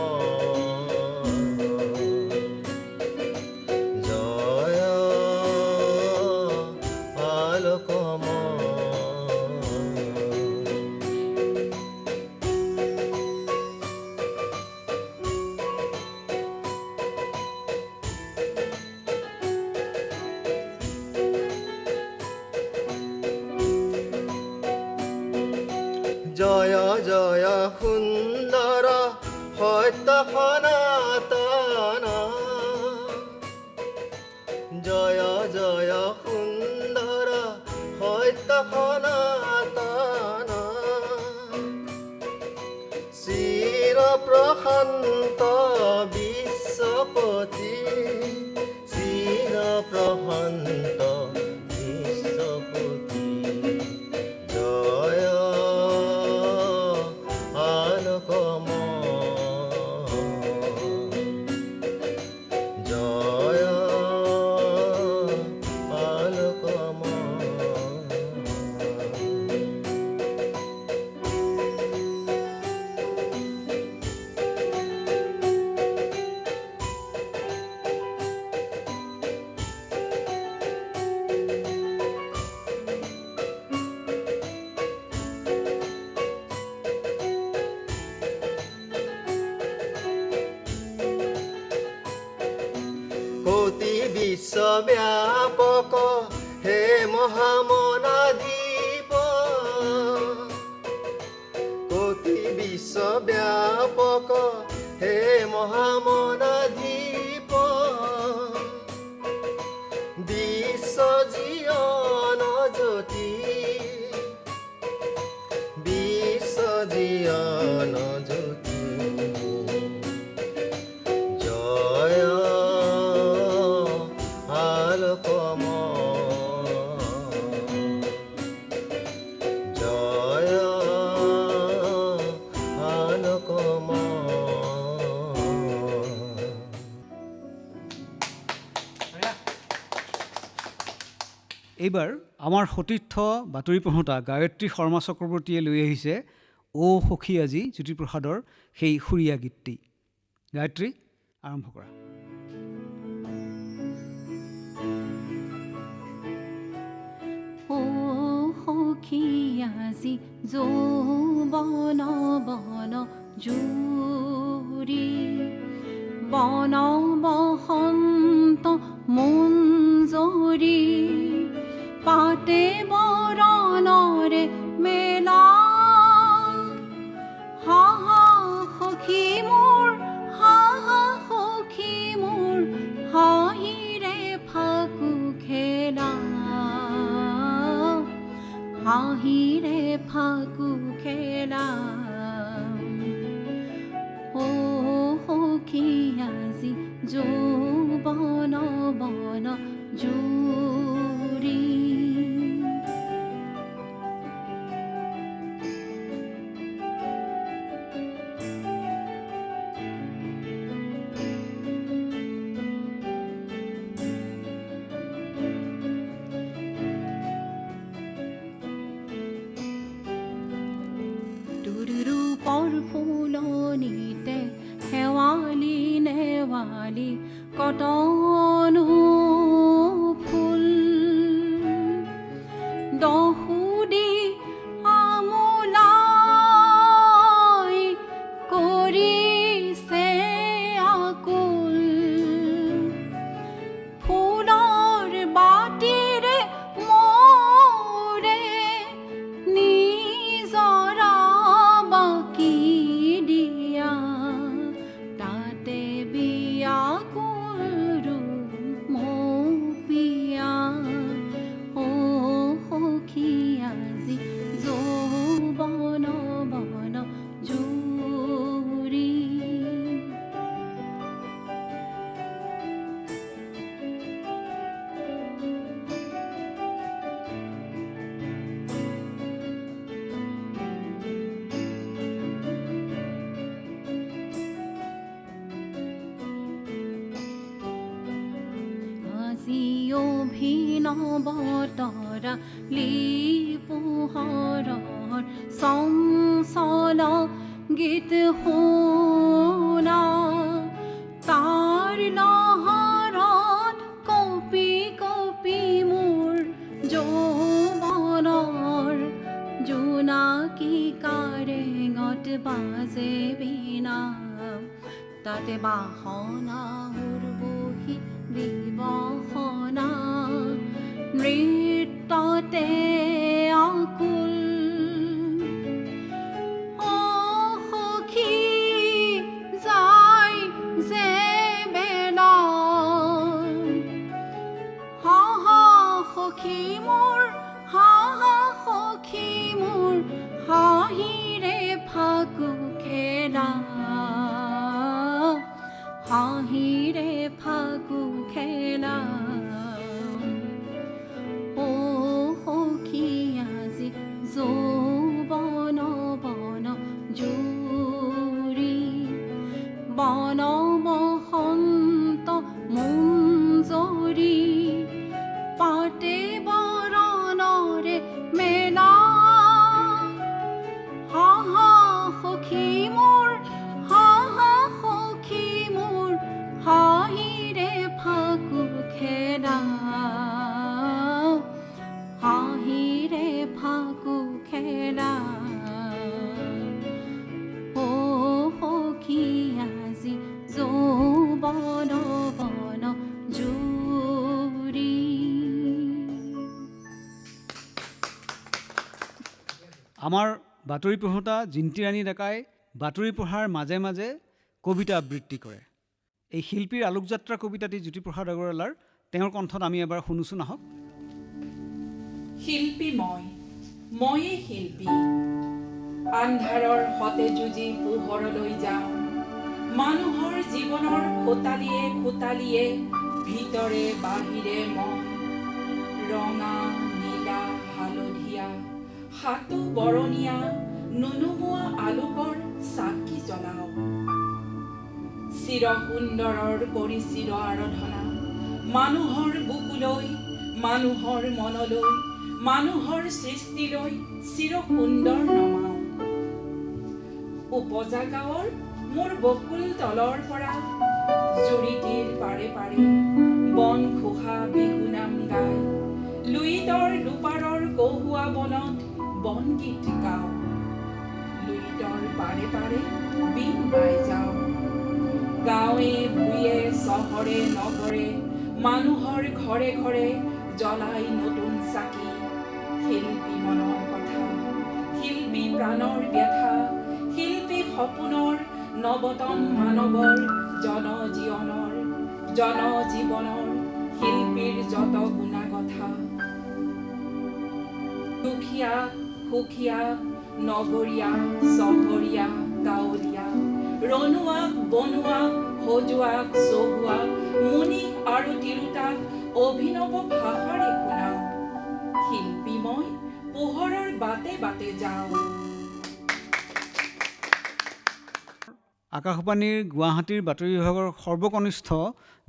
জয় জয় সুন্দৰ সত্য সনাতন, জয় জয় সুন্দৰ সত্য সনাতন, চিৰ প্ৰশান্ত বিশ্বপতি, চিৰ প্ৰশান্ত বিশ্বপতি। জয় কোটি বিশ্বব্যাপক হে মহামনাধীপ, কোটি বিশ্বব্যাপক হে মহামনাধীপ, বিশ্ব জীৱন জ্যোতি, বিশ্ব জীৱন জ্যোতি। জয় আলোক এইবাৰ আমাৰ সতীৰ্থ বাতৰি পঢ়োতা গায়ত্ৰী শৰ্মা চক্ৰৱৰ্তীয়ে লৈ আহিছে অ' সখী আজি জ্যোতিপ্ৰসাদৰ সেই সুৰীয়া গীতটি। গায়ত্ৰী, আৰম্ভ কৰা। সখী আজি যৌৱন বন জুৰি বন বসন্ত মঞ্জৰি পাতে বৰণৰে মেলা হা হা সখী মোৰ হা হা সখী মোৰ হাঁহিৰে ফাকু খেলা হাঁহিৰে ফাকু খেলা অ সখী আজি যৌৱন বন জুৰি ৰূপৰ ফুলনিতে শেৱালি নেৱালি কটনো ফুল দহুদি আমোলাই কৰিছে আকুল ফুলৰ বাটিৰে মোৰে নিজৰা বাকি দিয়া তাতে বিয়া কৰো মৌপিয়া অ সখী আজি যৌৱন বন জুৰি আজি অভিনৱ তৰা লিপোহৰৰ চঞ্চল গীত শুনা তাৰ লহৰত কঁপি কঁপি মোৰ যৌৱনৰ জোনাকী কাৰেঙত বাজে বীণা তাতে বাসনা উৰ্বশী বিবসনা নৃত্যতে আকুল অ সখী যাই যে বেলা হা হা সখী মোৰ হা হা সখী মোৰ হাঁহিৰে ফাকু খেলা হাঁহিৰে ফাকু খেলা অ সখী আজি যৌৱন বন জুৰি বন বসন্ত মঞ্জৰি পাতে বৰণৰে মেলা হা হা সখী মোৰ হা হা সখী মোৰ হাঁহিৰে ফাকু খেলা হাঁহিৰে ফাকু খেলা অ সখী আজি যৌৱন বন জুৰি আমাৰ বাতৰি পঢ়োতা জিন্তিৰাণী ডেকাই বাতৰি পঢ়াৰ মাজে মাজে কবিতা আবৃত্তি কৰে। এই শিল্পীৰ আলোকযাত্ৰা কবিতাটি জ্যোতিপ্ৰসাদ আগৰৱালাৰ তেওঁৰ কণ্ঠত আমি এবাৰ শুনোচোন আহক। শিল্পী ময়ে শিল্পী আন্ধাৰৰ সতে যুঁজি পোহৰলৈ যাওঁ মানুহৰ জীৱনৰ খোটালিয়ে খোটালিয়ে ভিতৰে বাহিৰে মন ৰঙা নীলা হালধীয়া হাতু বৰণীয়া নুনুমোৱা আলোকৰ চাকি জ্বলাওঁ চিৰ সুন্দৰৰ কৰি চিৰ আৰাধনা মানুহৰ বুকুলৈ মানুহৰ মনলৈ, মানুহৰ সৃষ্টিলৈ চিৰ সুন্দৰ নমাও। উপজা গাঁৱৰ মোৰ বকুল তলৰ পৰা জুৰিটিৰ পাৰে পাৰে বন ঘোষা বিহু নাম গায়, লুইতৰ দুপাৰৰ কহুৱা বনত বনগীত গাওঁ। লুইতৰ পাৰে পাৰে বিন বাই যাওঁ। গাঁৱে ভূঞে চহৰে নগৰে মানুহৰ ঘৰে ঘৰে জ্বলাই নতুন চাকি। শিল্পী মনৰ কথা, শিল্পী প্ৰাণৰ ব্যথা, শিল্পী সপোনৰ নৱতম মানৱৰ জনজীৱনৰ শিল্পীৰ যত গুণাগথা। দুখীয়া সুখীয়া নগৰীয়া চহৰীয়া গাঁৱলীয়া, ৰণুৱাক বনুৱাক সজোৱাক চহুৱাক মুনি আৰু তিৰোতাক অভিনৱ ভাষাৰে শুনাও। শিল্পী মই পোহৰৰ বাটে বাটে যাওঁ। আকাশবাণীৰ গুৱাহাটীৰ বাতৰি বিভাগৰ সৰ্বকনিষ্ঠ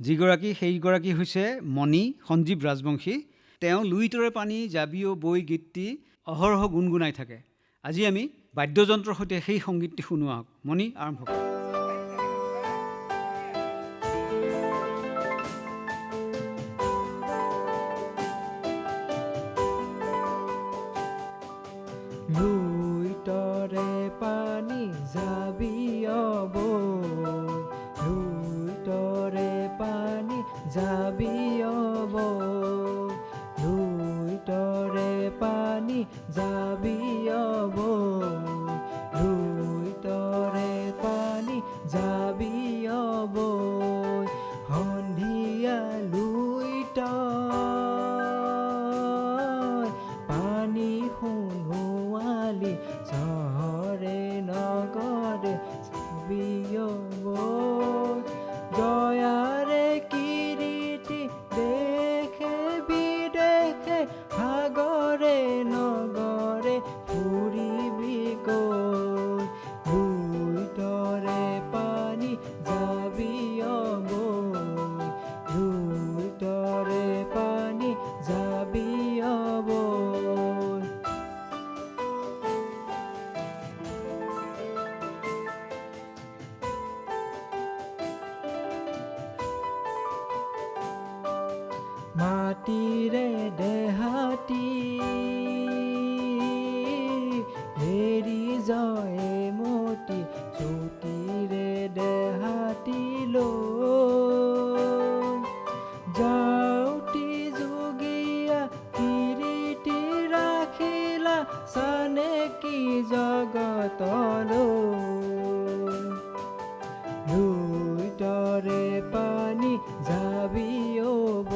যিগৰাকী, সেইগৰাকী হৈছে মণি সঞ্জীৱ ৰাজবংশী। তেওঁ লুইতৰে পানী জাবিও বৈ গীতটি অহৰহ গুণগুণাই থাকে। আজি আমি বাদ্যযন্ত্ৰৰ সৈতে সেই সংগীতটি শুনোৱা হওক। মণি, আৰম্ভ কৰক। লুইতৰে পানী জাবিয়ব, লুইতৰে পানী জাবিয়ব, লুইতৰে পানী জাবিয়ব, লুইতৰে পানী জাবিয়ব, সন্ধিয়া লুইতৰ পানী শুনোৱালি চহৰে নগৰে জাবিয়ব, জয়াৰে কিৰীতি দেশে বিদেশে সাগৰে নগৰে ফুৰিবি গৈ, লুইতৰে পানী জাবিয়ব, লুইতৰে পানী জাবিয়ব। মাটিৰে দেহাতি হেৰি জয়ে মতি, চুটিৰে দেহাতি লৈ যাওঁতি যোগীয়া কিৰীতি ৰাখিলা চানেকি জগতলৈ, লুইতৰে পানী জাবিয়ব,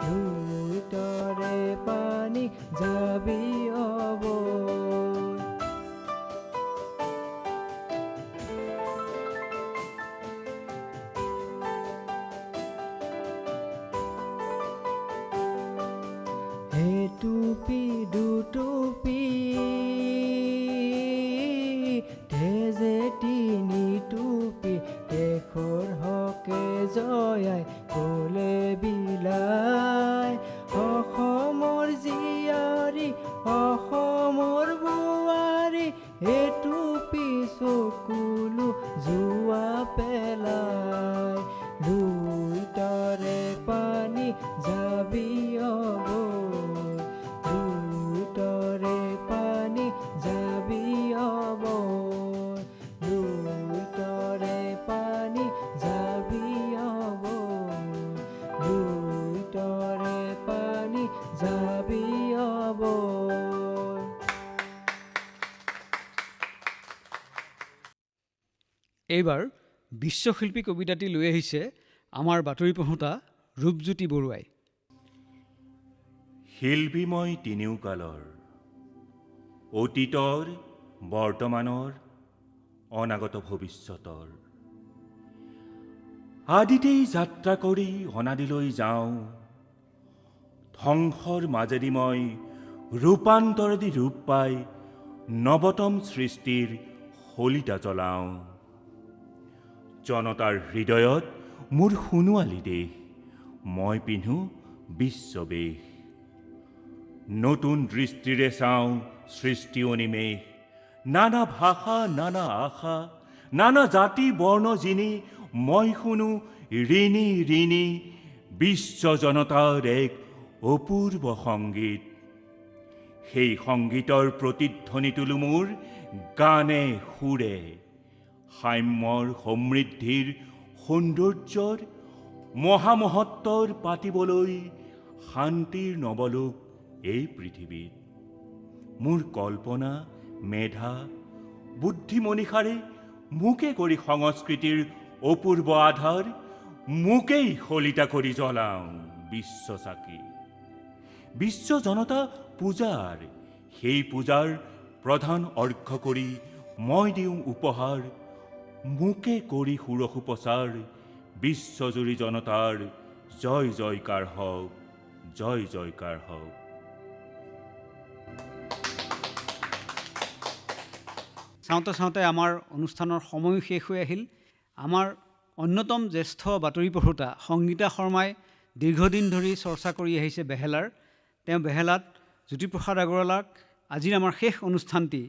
লুইতৰে পানী জাবিয়ব। এটুপি দুটুপি তেজে তিনি টুপি, দেশৰ হকে জয়াই কলে বিলাই, অসমৰ জীয়াৰী অসমৰ বোৱাৰী, এটুপি চকুলো জোৱা পেলাই, লুইতৰে পানী জাবিয়ব, লুইতৰে পানী জাবিয়ব, লুইতৰে পানী জাবিয়ব, লুইতৰে পানী জাবিয়ব। এইবাৰ বিশ্বশিল্পী কবিতাটি লৈ আহিছে আমাৰ বাতৰি পঢ়োতা ৰূপজ্যোতি বৰুৱাই। শিল্পী মই তিনিওকালৰ, অতীতৰ বৰ্তমানৰ অনাগত ভৱিষ্যতৰ, আদিতেই যাত্ৰা কৰি অনাদিলৈ যাওঁ, ধ্বংসৰ মাজেদি মই ৰূপান্তৰেদি ৰূপ পাই নৱতম সৃষ্টিৰ শলিতা জ্বলাওঁ। জনতাৰ হৃদয়ত মোৰ সোণোৱালী দেশ, মই পিন্ধো বিশ্ববেশ। নতুন দৃষ্টিৰে চাওঁ সৃষ্টি অনিমেষ, নানা ভাষা নানা আশা, নানা জাতি বৰ্ণ যিনি, মই শুনো ঋণী ঋণী বিশ্ব জনতাৰ এক অপূৰ্ব সংগীত। সেই সংগীতৰ প্ৰতিধ্বনি তোলো মোৰ গানে সুৰে, সাম্যৰ সমৃদ্ধিৰ সৌন্দৰ্যৰ মহামহত্বৰ পাতিবলৈ শান্তিৰ নৱলোক এই পৃথিৱীত। মোৰ কল্পনা মেধা বুদ্ধিমনিষাৰে মোকে কৰি সংস্কৃতিৰ অপূৰ্ব আধাৰ, মোকেই শলিতা কৰি জ্বলাওঁ বিশ্ব চাকি। বিশ্ব জনতা পূজাৰ, সেই পূজাৰ প্ৰধান অৰ্ঘ্য কৰি মই দিওঁ উপহাৰ, মোকে কৰি সুৰসুপচাৰ বিশ্বজুৰি জনতাৰ জয় জয়কাৰ হওক, জয় জয়কাৰ হওক। চাওঁতে চাওঁতে আমাৰ অনুষ্ঠানৰ সময়ো শেষ হৈ আহিল। আমাৰ অন্যতম জ্যেষ্ঠ বাতৰি পঢ়োতা সংগীতা শৰ্মাই দীৰ্ঘদিন ধৰি চৰ্চা কৰি আহিছে বেহেলাৰ। তেওঁ বেহেলাত জ্যোতিপ্ৰসাদ আগৰৱালাক আজিৰ আমাৰ শেষ অনুষ্ঠানটি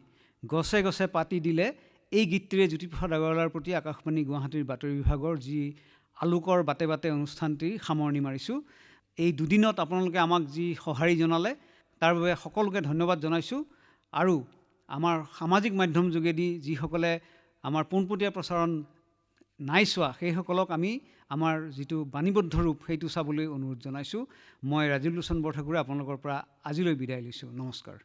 গছে গছে পাতি দিলে, এই গীতটিৰে জ্যোতিপ্ৰসাদ আগৰৱালাৰ প্ৰতি আকাশবাণী গুৱাহাটীৰ বাতৰি বিভাগৰ যি আলোকৰ বাটে বাটে অনুষ্ঠানটিৰ সামৰণি মাৰিছোঁ। এই দুদিনত আপোনালোকে আমাক যি সঁহাৰি জনালে তাৰ বাবে সকলোকে ধন্যবাদ জনাইছোঁ। আৰু আমাৰ সামাজিক মাধ্যম যোগেদি যিসকলে আমাৰ পোনপটীয়া প্ৰচাৰণ নাই চোৱা সেইসকলক আমি আমাৰ যিটো বাণীবদ্ধ ৰূপ সেইটো চাবলৈ অনুৰোধ জনাইছোঁ। মই ৰাজীৱ লোচন বৰঠাকুৰে আপোনালোকৰ পৰা আজিলৈ বিদায় লৈছোঁ। নমস্কাৰ।